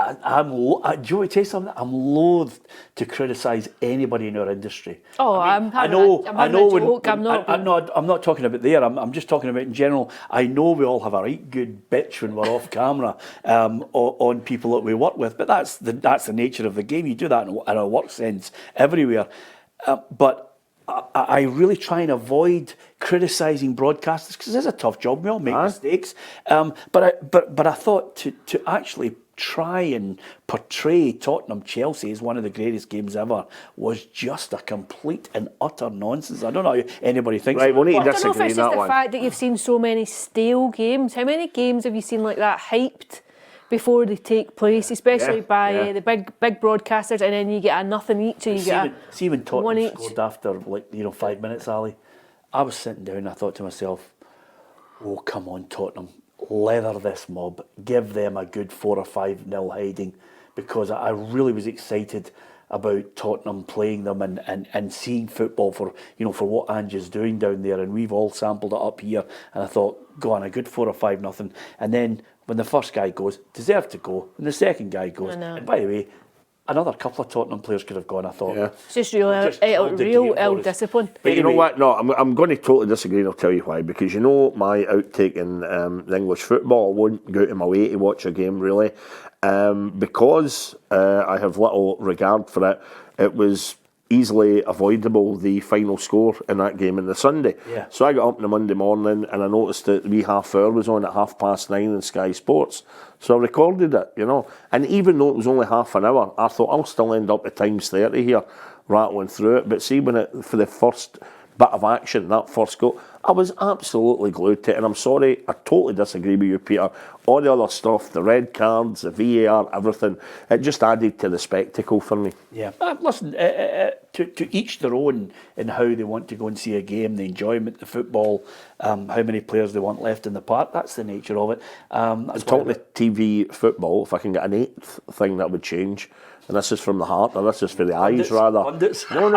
you want to tell you something? I'm loath to criticise anybody in our industry. Oh, I'm not talking about there. I'm just talking about in general. I know we all have a right good bitch when we're off camera on people that we work with, but that's the nature of the game. You do that in a work sense everywhere. But I really try and avoid criticising broadcasters because it's a tough job. We all make mistakes. But I thought to actually try and portray Tottenham-Chelsea as one of the greatest games ever was just a complete and utter nonsense. I don't know how anybody thinks. Right, we'll need to I don't know if disagree it's on just that the one. fact that you've seen so many stale games. How many games have you seen like that hyped before they take place, especially by the big broadcasters, and then you get a nothing each, or you get See when one Tottenham each. scored after 5 minutes, Ali, I was sitting down and I thought to myself, oh, come on, Tottenham, leather this mob, give them a good 4 or 5-0 hiding, because I really was excited about Tottenham playing them and seeing football for what Ange is doing down there, and we've all sampled it up here, and I thought, go on, a good 4 or 5-0, and then when the first guy goes, deserved to go, and the second guy goes, and by the way, another couple of Tottenham players could have gone, I thought. Yeah. It's just real ill-discipline. But you know what? No, I'm going to totally disagree, and I'll tell you why. Because you know my outtake in the English football, I won't go out of my way to watch a game, really. Because I have little regard for it, it was easily avoidable, the final score in that game on the Sunday. Yeah. So I got up on the Monday morning and I noticed that the wee half hour was on at 9:30 on Sky Sports. So I recorded it, And even though it was only half an hour, I thought I'll still end up at times 30 here, rattling through it. But see, for the first bit of action, that first goal, I was absolutely glued to it. And I'm sorry, I totally disagree with you, Peter. All the other stuff, the red cards, the VAR, everything, it just added to the spectacle for me. Yeah, listen, to each their own in how they want to go and see a game, the enjoyment, the football, how many players they want left in the park. That's the nature of it. Talking to TV football, if I can get an eighth thing that would change, and this is from the heart, or this is for the eyes rather. Pundits. No.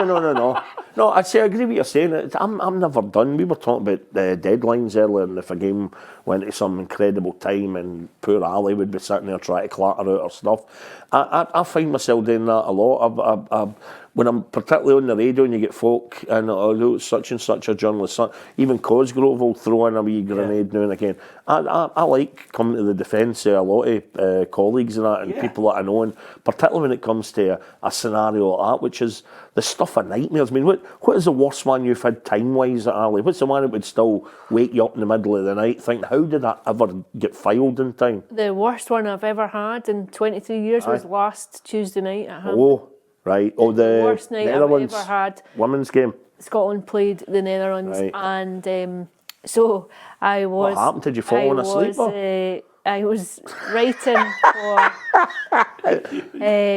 No, I'd say I agree with what you're saying. I'm never done. We were talking about deadlines earlier, and if a game went to some incredible time and poor Ali would be sitting there trying to clatter out her stuff, I find myself doing that a lot. When I'm particularly on the radio and you get folk and such and such a journalist, even Cosgrove will throw in a wee grenade now and again. I like coming to the defence of a lot of colleagues and that, and people that I know, and particularly when it comes to a scenario like that, which is the stuff of nightmares. I mean, what is the worst one you've had time-wise at Ali? What's the one that would still wake you up in the middle of the night thinking, how did that ever get filed in time? The worst one I've ever had in 23 years was last Tuesday night at Hampden. Oh, right. Oh, the worst night Netherlands I've ever had. Women's game. Scotland played the Netherlands, Right. and so I was. What happened? Did you fall in a sleeper? I was writing for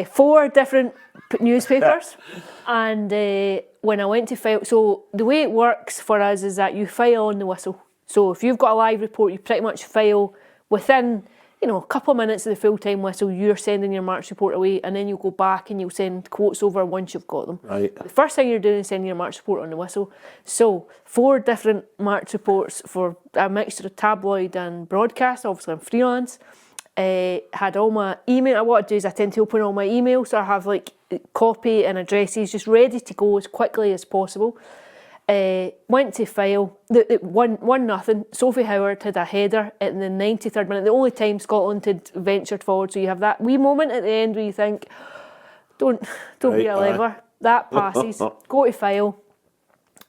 4 different newspapers, and when I went to file, so the way it works for us is that you file on the whistle. So if you've got a live report, you pretty much file within a couple of minutes of the full-time whistle, you're sending your March report away, and then you'll go back and you'll send quotes over once you've got them. Right. The first thing you're doing is sending your March report on the whistle. So 4 different March reports for a mixture of tabloid and broadcast. Obviously I'm freelance. Had all my email. What I do is I tend to open all my emails, so I have copy and addresses just ready to go as quickly as possible. Went to file, 1-0. Sophie Howard had a header in the 93rd minute, the only time Scotland had ventured forward. So you have that wee moment at the end where you think, don't be a lever. That passes. Go to file.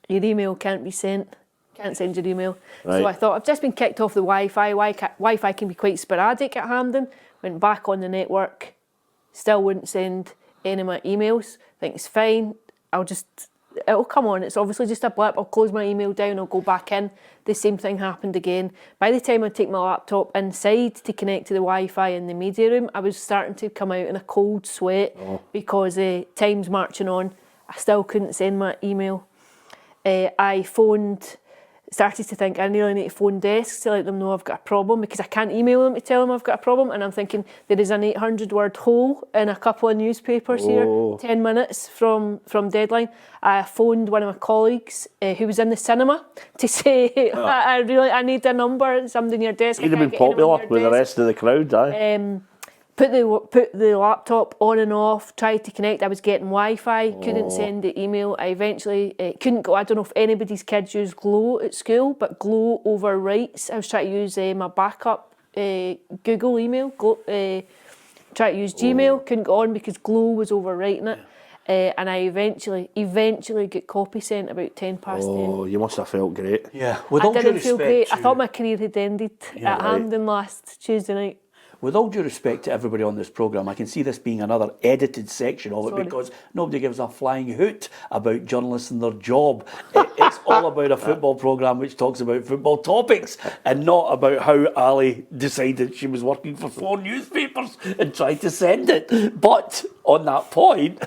Your email can't be sent. Can't send your email. Right. So I thought, I've just been kicked off the Wi-Fi. Wi-Fi can be quite sporadic at Hampden. Went back on the network. Still wouldn't send any of my emails. Think it's fine. It'll come on. It's obviously just a blip. I'll close my email down. I'll go back in. The same thing happened again. By the time I take my laptop inside to connect to the Wi-Fi in the media room, I was starting to come out in a cold sweat because time's marching on. I still couldn't send my email. I started to think I nearly need to phone desks to let them know I've got a problem, because I can't email them to tell them I've got a problem, and I'm thinking there is an 800-word hole in a couple of newspapers here, 10 minutes from deadline. I phoned one of my colleagues who was in the cinema to say I need a number, somebody in your desk. He'd have been popular with the rest of the crowd, aye. Put the laptop on and off, tried to connect. I was getting Wi-Fi, couldn't send the email. I eventually couldn't go. I don't know if anybody's kids use Glow at school, but Glow overwrites. I was trying to use my backup Google email, try to use Gmail, couldn't go on because Glow was overwriting it. And I eventually get copy sent about 10 past 10. Oh, you must have felt great. Yeah, I didn't feel great. I thought my career had ended at Hampden last Tuesday night. with all due respect to everybody on this programme, I can see this being another edited section of it because nobody gives a flying hoot about journalists and their job. It's all about a football programme which talks about football topics and not about how Ali decided she was working for 4 newspapers and tried to send it. But on that point,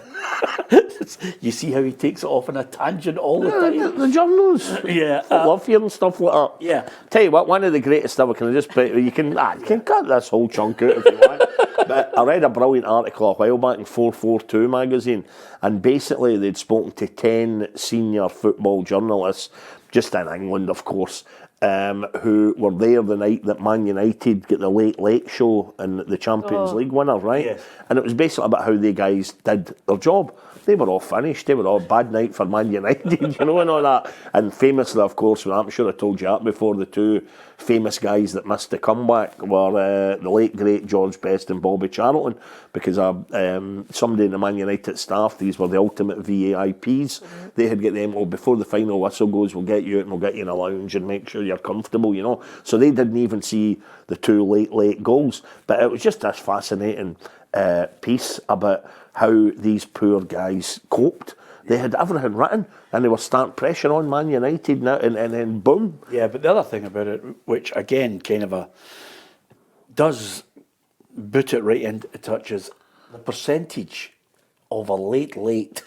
you see how he takes it off on a tangent all the time. The journals. Yeah. I love hearing stuff like that. Yeah. Tell you what, one of the greatest stuff, you can cut this whole chunk out if you want. But I read a brilliant article a while back in 442 magazine, and basically they'd spoken to 10 senior football journalists, just in England, of course, who were there the night that Man United get the late show and the Champions League winner, right? Yes. And it was basically about how the guys did their job. They were all finished. They were all bad night for Man United, and all that. And famously, of course, I'm sure I told you that before, the two famous guys that missed the comeback were the late, great George Best and Bobby Charlton, because somebody in the Man United staff, these were the ultimate VAIPs. They had get them, before the final whistle goes, we'll get you out and we'll get you in a lounge and make sure you're comfortable, So they didn't even see the 2 late goals. But it was just this fascinating piece about how these poor guys coped. They had everything written and they were starting pressure on Man United now, and then boom. Yeah, but the other thing about it, which again kind of does boot it right into touch, is the percentage of a late,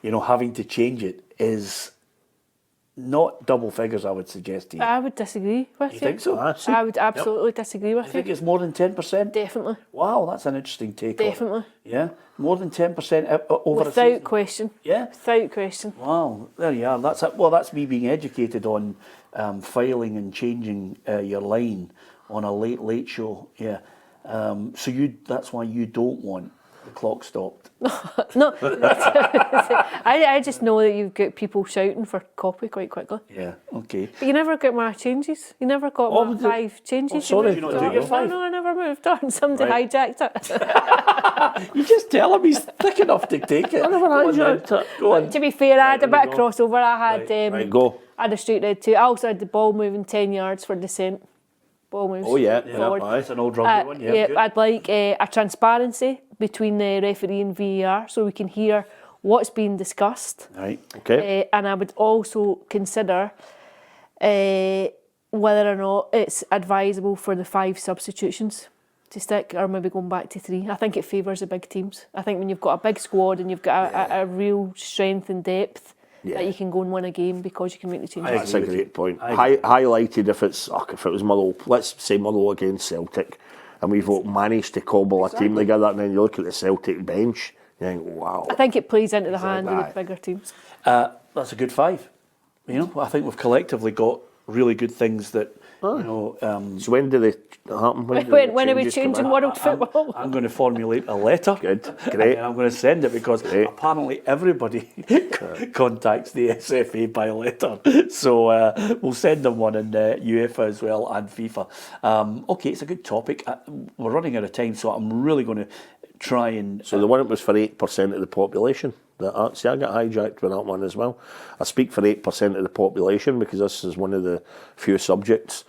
having to change it is not double figures, I would suggest to you. I would disagree with you. You think so? I would absolutely disagree with You you. think it's more than 10%? Definitely. Wow, that's an interesting take on it. Definitely. Yeah, more than 10% over a Without season. question. Yeah. Without question. Wow, there you are. That's me being educated on filing and changing your line on a late show. Yeah. So that's why you don't want the clock stopped. No, I just know that you've got people shouting for copy quite quickly. Yeah. Okay. But you never got my changes. You never got my 5 changes. sorry. You not do your 5? No, I never moved on. Somebody Right. hijacked it. You just tell him he's thick enough to take it. I never Go on hijacked then. it. Go on. To be fair, I had a Right, bit of there we crossover. I had Right, go. I had a straight red too. I also had the ball moving 10 yards for descent. Ball moves Oh, yeah. forward. Aye. That's an old rugby one. Yeah. Good. I'd like a transparency between the referee and VAR so we can hear what's being discussed. Right. Okay. And I would also consider whether or not it's advisable for the 5 substitutions to stick, or maybe going back to 3. I think it favours the big teams. I think when you've got a big squad and you've got a real strength and depth, that you can go and win a game because you can make the changes. That's a great point. Highlighted if it was Motherwell, let's say Motherwell against Celtic, and we've managed to cobble a team together, and then you look at the Celtic bench, you think, wow. I think it plays into the hand of the bigger teams. That's a good 5. I think we've collectively got really good things that. So when do they happen? When are we changing world football? I'm going to formulate a letter. Good, great. And I'm going to send it because apparently everybody contacts the SFA by letter. So we'll send them one, and UEFA as well, and FIFA. Okay, it's a good topic. We're running out of time, so I'm really going to try and... So the one was for 8% of the population. See, I got hijacked with that one as well. I speak for 8% of the population because this is one of the few subjects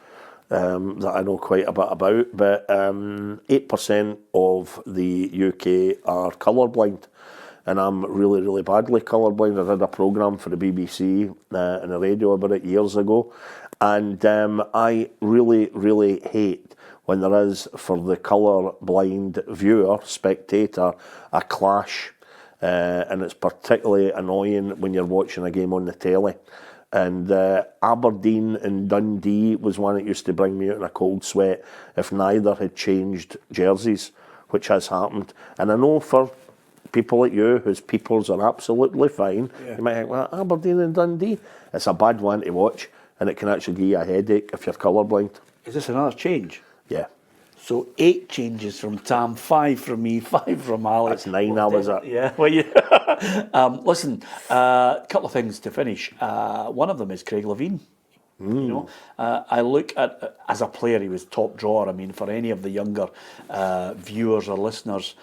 that I know quite a bit about. But 8% of the UK are colourblind, and I'm really, really badly colourblind. I did a programme for the BBC and the radio about it years ago, and I really, really hate when there is, for the colour-blind viewer, spectator, a clash. And it's particularly annoying when you're watching a game on the telly. And Aberdeen and Dundee was one that used to bring me out in a cold sweat if neither had changed jerseys, which has happened. And I know for people like you, whose peoples are absolutely fine, you might think, well, Aberdeen and Dundee, it's a bad one to watch, and it can actually give you a headache if you're colourblind. Is this another change? Yeah. So 8 changes from Tam, 5 from me, 5 from Alex. That's 9 hours. Yeah. Well, listen, a couple of things to finish. One of them is Craig Levein. I look at, as a player, he was top drawer. I mean, for any of the younger viewers or listeners,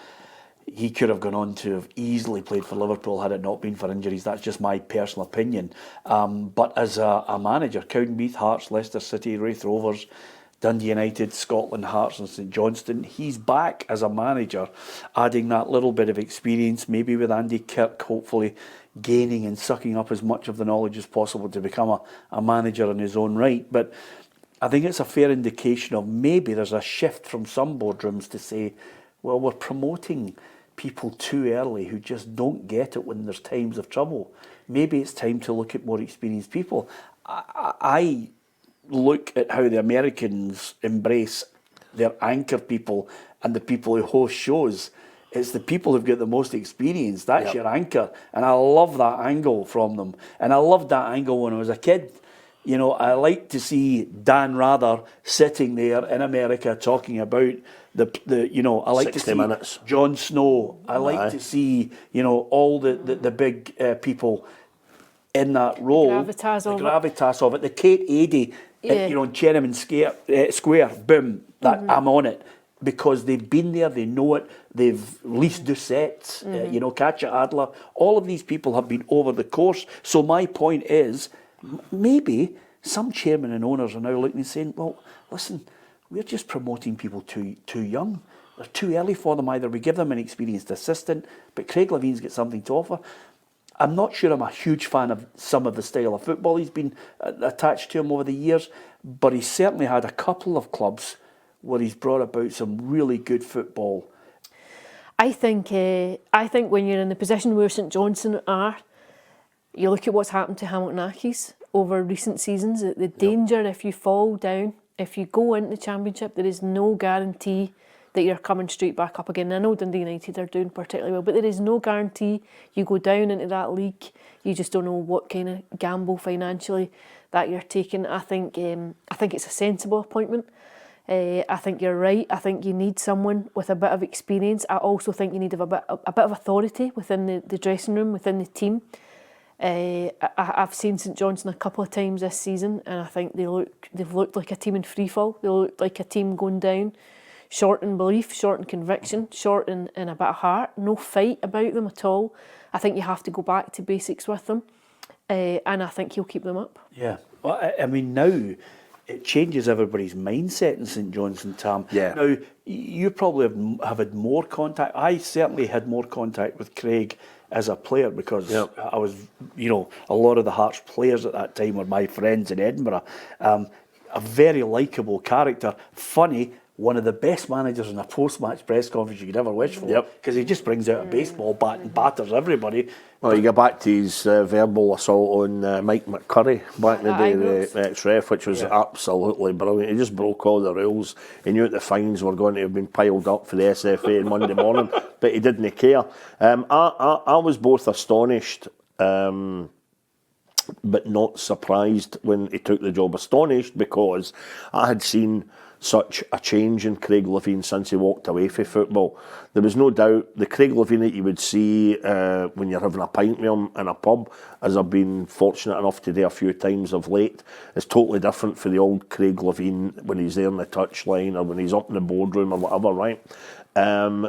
he could have gone on to have easily played for Liverpool had it not been for injuries. That's just my personal opinion. But as a manager, Cowdenbeath, Hearts, Leicester City, Wraith Rovers, Dundee United, Scotland, Hearts and St Johnstone. He's back as a manager, adding that little bit of experience, maybe with Andy Kirk, hopefully gaining and sucking up as much of the knowledge as possible to become a manager in his own right. But I think it's a fair indication of maybe there's a shift from some boardrooms to say, well, we're promoting people too early who just don't get it when there's times of trouble. Maybe it's time to look at more experienced people. I look at how the Americans embrace their anchor people and the people who host shows. It's the people who've got the most experience. That's your anchor. And I love that angle from them. And I loved that angle when I was a kid. You know, I like to see Dan Rather sitting there in America talking about the you know, I like to see minutes. Jon Snow. I like to see, you know, all the big people in that role. The gravitas of it. The Kate Adie, you know, Cherryman Square, boom, that I'm on it. Because they've been there, they know it, they've Lise Doucette, you know, Katja Adler, all of these people have been over the course. So my point is, maybe some chairmen and owners are now looking and saying, well, listen, we're just promoting people too young. They're too early for them. Either we give them an experienced assistant, but Craig Levein's got something to offer. I'm not sure I'm a huge fan of some of the style of football he's been attached to him over the years, but he's certainly had a couple of clubs where he's brought about some really good football. I think when you're in the position where St Johnstone are, you look at what's happened to Hamilton Accies over recent seasons, the danger if you fall down, if you go into the Championship, there is no guarantee that you're coming straight back up again. I know Dundee United are doing particularly well, but there is no guarantee you go down into that league. You just don't know what kind of gamble financially that you're taking. I think it's a sensible appointment. I think you're right. I think you need someone with a bit of experience. I also think you need a bit of authority within the dressing room, within the team. I've seen St Johnstone a couple of times this season, and I think they've looked like a team in freefall. They looked like a team going down, short in belief, short in conviction, short in a bit of heart. No fight about them at all. I think you have to go back to basics with them, and I think he'll keep them up. Yeah, well, I mean now, it changes everybody's mindset in St Johnstone, Tam. Yeah. Now, you probably have had more contact. I certainly had more contact with Craig as a player because I was, you know, a lot of the Hearts players at that time were my friends in Edinburgh. A very likeable character, funny, one of the best managers in a post-match press conference you could ever wish for. Because he just brings out a baseball bat and batters everybody. Well, you go back to his verbal assault on Mike McCurry back in the day, the ex-ref, which was absolutely brilliant. He just broke all the rules. He knew that the fines were going to have been piled up for the SFA on Monday morning, but he didn't care. I was both astonished but not surprised when he took the job. Astonished because I had seen such a change in Craig Levein since he walked away from football. There was no doubt the Craig Levein that you would see when you're having a pint with him in a pub, as I've been fortunate enough to do a few times of late, is totally different for the old Craig Levein when he's there on the touchline or when he's up in the boardroom or whatever, right?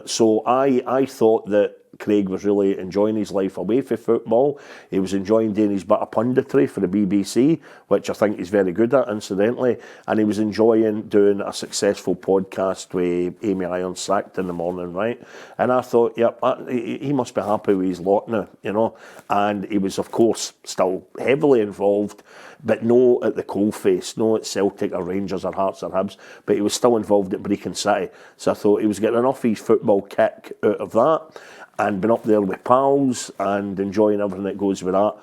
So I thought that Craig was really enjoying his life away from football. He was enjoying doing his bit of punditry for the BBC, which I think he's very good at, incidentally. And he was enjoying doing a successful podcast with Amy Irons-Sacked in the morning, right? And I thought, he must be happy with his lot now, you know. And he was, of course, still heavily involved, but no at the coalface, no at Celtic or Rangers or Hearts or Hibs, but he was still involved at Brecon City. So I thought he was getting enough of his football kick out of that and been up there with pals and enjoying everything that goes with that.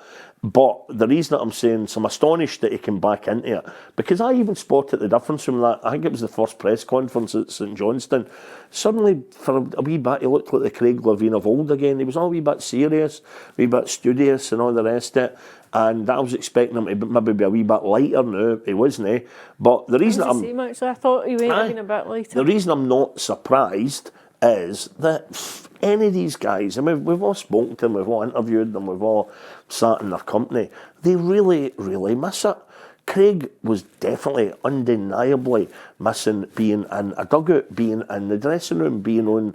But the reason that I'm saying, so I'm astonished that he came back into it, because I even spotted the difference from that. I think it was the first press conference at St Johnstone. Suddenly, for a wee bit, he looked like the Craig Levein of old again. He was all a wee bit serious, a wee bit studious and all the rest of it. And I was expecting him to maybe be a wee bit lighter now. He wasn't, eh? But the reason I thought he might have been a bit lighter. The reason I'm not surprised is that any of these guys, I mean, we've all spoken to them, we've all interviewed them, we've all sat in their company, they really, really miss it. Craig was definitely, undeniably missing being in a dugout, being in the dressing room, being on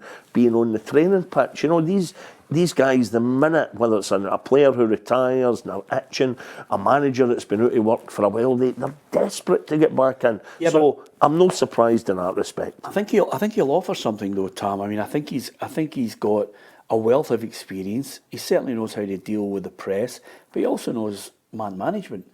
the training pitch. You know, these guys, the minute, whether it's a player who retires, they're itching, a manager that's been out of work for a while, they're desperate to get back in. Yeah, so I'm not surprised in that respect. I think he'll offer something though, Tam. I mean, I think he's got a wealth of experience. He certainly knows how to deal with the press, but he also knows man management.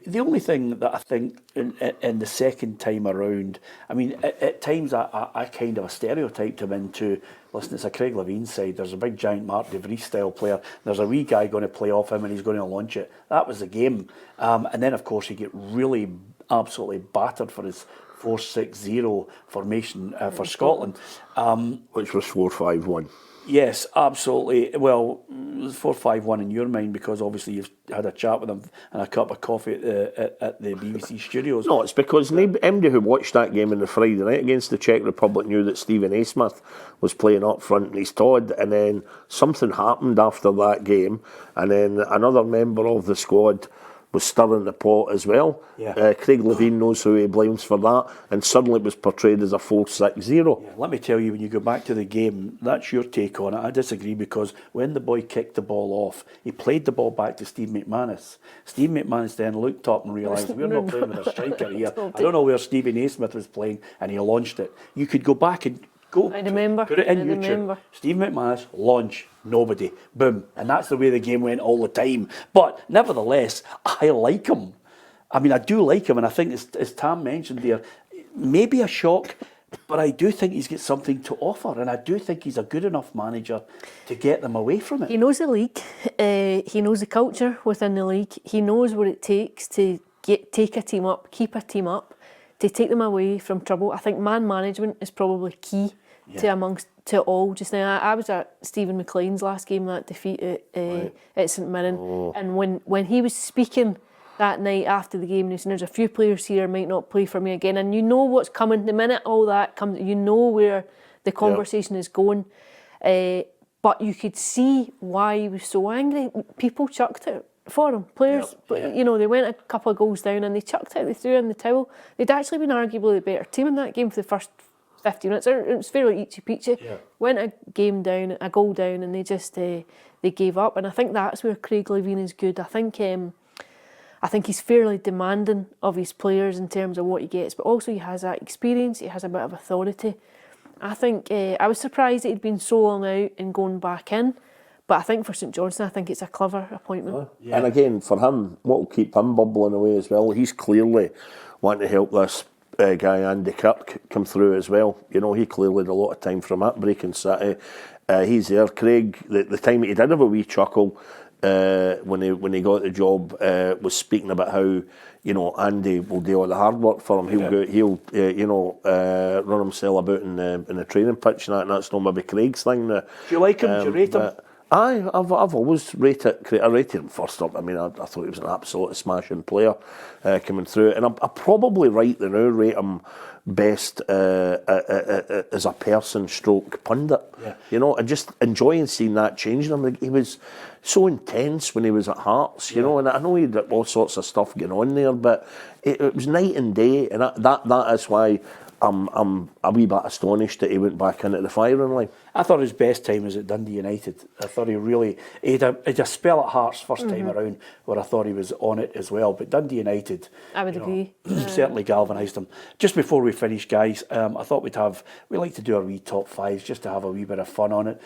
The only thing that I think in the second time around, I mean, at times I kind of stereotyped him into, listen, it's a Craig Levein side, there's a big giant Mark De Vries style player, there's a wee guy going to play off him and he's going to launch it. That was the game. And then, of course, he get really absolutely battered for his 4-6-0 formation for Scotland. Which was 4-5-1. Yes, absolutely. Well, 4-5-1 in your mind because obviously you've had a chat with him and a cup of coffee at the BBC studios. No, it's because anybody who watched that game on the Friday night against the Czech Republic knew that Stephen A. Smith was playing up front and he's Todd, and then something happened after that game, and then another member of the squad was stirring the pot as well. Yeah. Craig Levein knows who he blames for that, and suddenly it was portrayed as a 4-6-0. Yeah, let me tell you, when you go back to the game, that's your take on it. I disagree because when the boy kicked the ball off, he played the ball back to Steve McManus. Steve McManus then looked up and realised we're not playing with a striker here. I don't know where Stephen A. Smith was playing, and he launched it. You could go back and I remember. put it in I YouTube. remember. Steve McManus, launch, nobody, boom. And that's the way the game went all the time. But nevertheless, I like him. I mean, I do like him, and I think, as Tam mentioned there, maybe a shock, but I do think he's got something to offer, and I do think he's a good enough manager to get them away from it. He knows the league. He knows the culture within the league. He knows what it takes to take a team up, keep a team up, to take them away from trouble. I think man management is probably key to all just now. I was at Stephen McLean's last game, that defeat at St Mirren, and when he was speaking that night after the game, and he said, "There's a few players here might not play for me again," and you know what's coming. The minute all that comes, you know where the conversation is going. But you could see why he was so angry. People chucked it for him. Players, you know, they went a couple of goals down and they chucked it. They threw in the towel. They'd actually been arguably the better team in that game for the first 50 minutes. It was fairly eachy-peachy. Yeah. Went a goal down, and they just they gave up. And I think that's where Craig Levein is good. I think he's fairly demanding of his players in terms of what he gets, but also he has that experience. He has a bit of authority. I think I was surprised that he'd been so long out and going back in. But I think for St Johnstone, I think it's a clever appointment. Yeah. And again, for him, what will keep him bubbling away as well, he's clearly wanting to help this guy Andy Kirk come through as well. You know, he clearly had a lot of time from it, Brecon City. He's there. Craig, the time he did have a wee chuckle when he got the job, was speaking about how, you know, Andy will do all the hard work for him. He'll run himself about in the training pitch and that's not maybe Craig's thing. Do you like him? Do you rate him? I've always rated him first up. I mean, I thought he was an absolute smashing player coming through, and I probably right now rate him best as a person stroke pundit. Yeah. You know, and just enjoying seeing that change in him. Like, he was so intense when he was at Hearts, you know, and I know he had all sorts of stuff going on there, but it was night and day, and that is why I'm a wee bit astonished that he went back into the firing line. I thought his best time was at Dundee United. I thought he had a spell at Hearts first time around where I thought he was on it as well. But Dundee United, I would agree, certainly galvanised him. Just before we finish, guys, I thought we like to do our wee top fives just to have a wee bit of fun on it.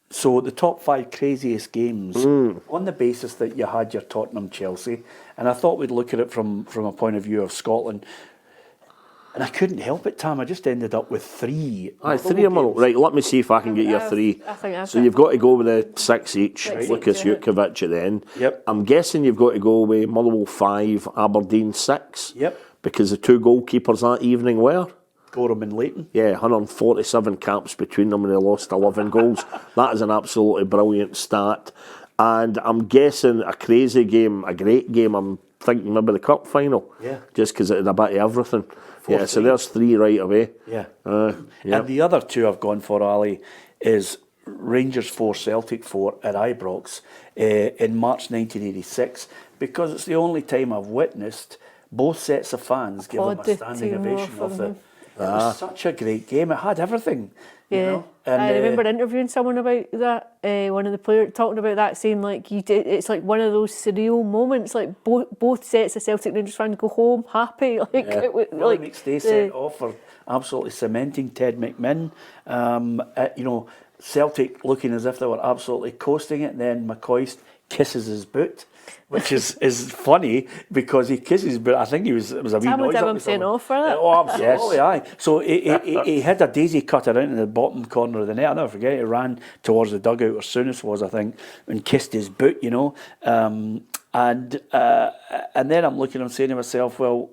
So the top 5 craziest games on the basis that you had your Tottenham Chelsea, and I thought we'd look at it from a point of view of Scotland. And I couldn't help it, Tam. I just ended up with 3. Three of them. Right, let me see if I can get your 3. I think that's so you've got to go with the 6 each. Lucas Jutkovic at the end. Yep. I'm guessing you've got to go with Motherwell 5, Aberdeen 6. Yep. Because the 2 goalkeepers that evening were? Gorham and Leighton. Yeah, 147 caps between them and they lost 11 goals. That is an absolutely brilliant stat. And I'm guessing a crazy game, a great game, I'm thinking maybe the cup final. Yeah. Just because it had a bit of everything. So there's 3 right away. Yeah. And the other 2 I've gone for, Ali, is Rangers 4, Celtic 4 at Ibrox in March 1986, because it's the only time I've witnessed both sets of fans give them a standing ovation of the. It was such a great game. It had everything. Yeah, you know? And, I remember interviewing someone about that. One of the players talking about that, saying like it's like one of those surreal moments. Like both sets of Celtic Rangers fans go home happy. Like the next day set off for absolutely cementing Ted McMinn. Celtic looking as if they were absolutely coasting it, and then McCoist kisses his boot, which is funny because he kisses his boot. I think it was a wee noise. Someone have him sent off for that. Oh, absolutely, aye. So he had a daisy cutter out in the bottom corner of the net. I'll never forget. He ran towards the dugout where Souness was, I think, and kissed his boot. And then I'm looking and saying to myself, well,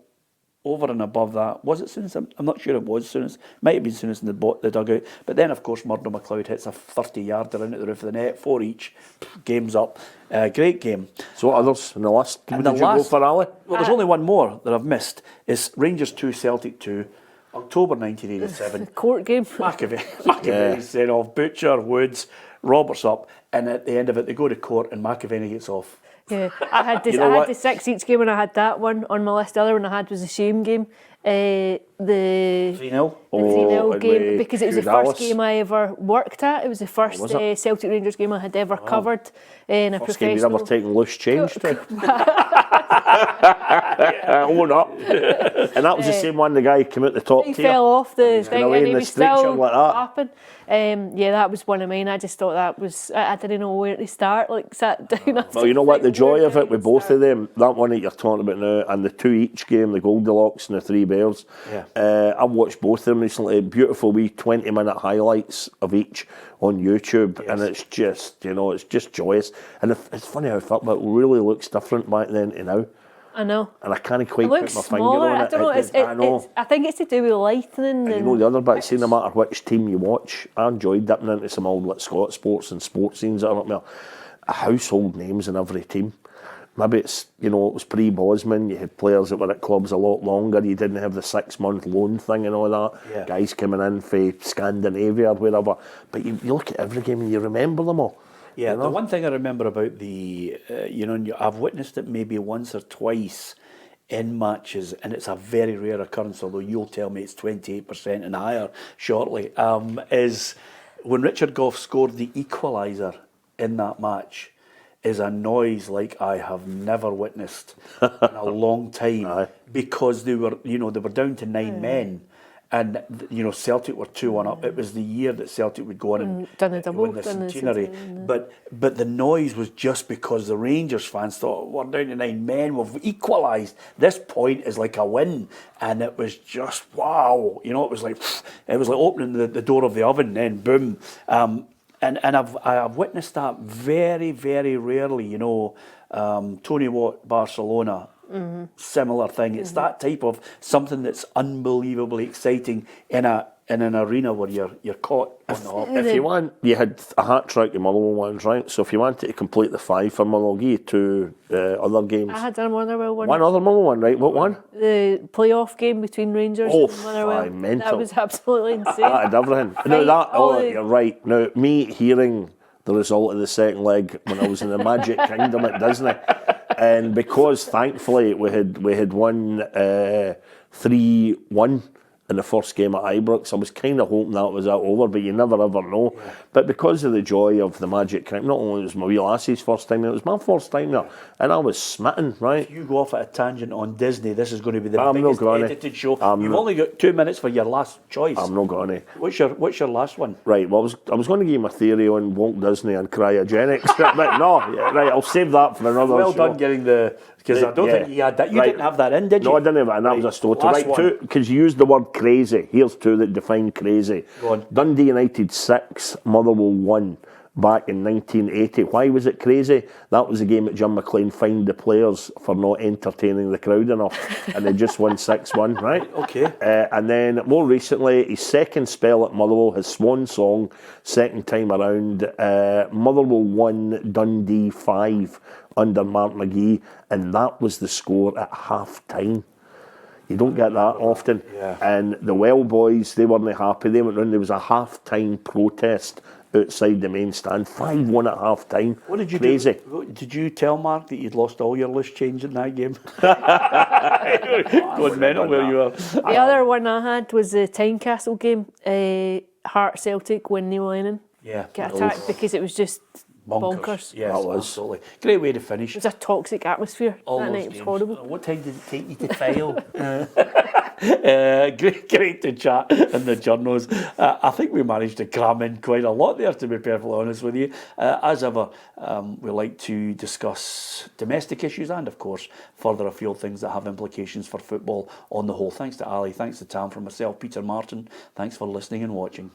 over and above that, was it Souness? I'm not sure it was Souness. Might have been Souness in the dugout. But then, of course, Murdo McLeod hits a 30-yarder in at the roof of the net, 4 each. Game's up. Great game. So what others in the list? Did you go for, Ali? Well, there's only one more that I've missed. It's Rangers 2, Celtic 2, October 1987. Court game. McAvenny sent off. Butcher, Woods, Roberts up. And at the end of it, they go to court and McAvenny gets off. Yeah, I had the 6 each game, and I had that one on my list. The other one I had was the shame game, the 3-0. The 3-0 game, because it was the first Dallas. game I ever worked at. It was the first Celtic Rangers game I had ever covered in a First professional. game you'd ever taken loose change to. Own up. And that was the same one, the guy came out the top He tier. fell off the thing away and in he the was stretcher still like that. clapping. Yeah, that was one of mine. I just thought that was, I didn't know where to start, like sat down. Well, you know what, the joy of it with both of them, that one that you're talking about now, and the 2 each game, the Goldilocks and the Three Bears. Yeah. I've watched both of them recently. Beautiful wee 20-minute highlights of each on YouTube, and it's just, it's just joyous. And it's funny how football really looks different back then to now. I know. And I can't quite It looks put my smaller. finger on I it. don't know. I think it's to do with lighting. And the other bit, no matter which team you watch, I enjoyed dipping into some old like Scott sports and sports scenes that are up there. Household names in every team. Maybe it's, it was pre-Bosman, you had players that were at clubs a lot longer, you didn't have the 6-month loan thing and all that. Yeah. Guys coming in from Scandinavia or wherever. But you look at every game and you remember them all. Yeah, the one thing I remember about the, I've witnessed it maybe once or twice in matches, and it's a very rare occurrence, although you'll tell me it's 28% and higher shortly, is when Richard Gough scored the equaliser in that match, is a noise like I have never witnessed in a long time, because they were down to 9 men. And Celtic were 2-1 up. It was the year that Celtic would go on and done a double, win the centenary. But the noise was just because the Rangers fans thought, we're down to 9 men, we've equalised. This point is like a win, and it was just wow. It was like opening the door of the oven. Then boom. And I've witnessed that very, very rarely. Tony Watt, Barcelona. Mm-hmm. Similar thing. It's that type of something that's unbelievably exciting in an arena where you're caught on the hop. If you want, you had a hat trick in Motherwell ones, right? So if you wanted to complete the 5 for Motherwell, I'll give you 2 other games. I had done Motherwell one. One other Motherwell one, right? What one? The playoff game between Rangers and Motherwell. Mental. That was absolutely insane. That had everything. You're right. Now, me hearing the result of the second leg when I was in the Magic Kingdom at Disney, and because thankfully we had won 3-1 in the first game at Ibrox, I was kind of hoping that was that over, but you never ever know. Yeah. But because of the joy of the Magic Kingdom, not only was my wee lassie's first time, it was my first time there, and I was smitten, right? If you go off at a tangent on Disney, this is going to be the biggest edited show. You've only got 2 minutes for your last choice. I'm not going to. What's your last one? Right, well, I was going to give you my theory on Walt Disney and cryogenics, but no, right, I'll save that for another well show. done getting because I don't think you had that. You didn't have that in, did you? No, I didn't have it, and that was a story. Right, 2, because you used the word crazy. Here's 2 that define crazy. Go on. Dundee United 6, Motherwell 1 back in 1980. Why was it crazy? That was the game that Jim McLean fined the players for not entertaining the crowd enough, and they just won 6-1, right? Okay. And then more recently, his second spell at Motherwell, his swan song, second time around, Motherwell 1, Dundee 5 under Mark McGee, and that was the score at half-time. You don't get that often. Yeah. And the Well boys, they weren't happy. They went round, there was a half-time protest outside the main stand. 5-1 at half time. What did you Crazy. do? Did you tell Mark that you'd lost all your loose change in that game? Going mental where you were. The other one I had was the Tynecastle game, Heart Celtic when Neil Lennon got attacked because it was just bonkers. Yes, That was. absolutely. Great way to finish. It was a toxic atmosphere All that those night. It was games. horrible. What time did it take you to file? Great to chat in the journos. I think we managed to cram in quite a lot there, to be perfectly honest with you. As ever, we like to discuss domestic issues and, of course, further afield things that have implications for football on the whole. Thanks to Ali, thanks to Tam, from myself, Peter Martin. Thanks for listening and watching.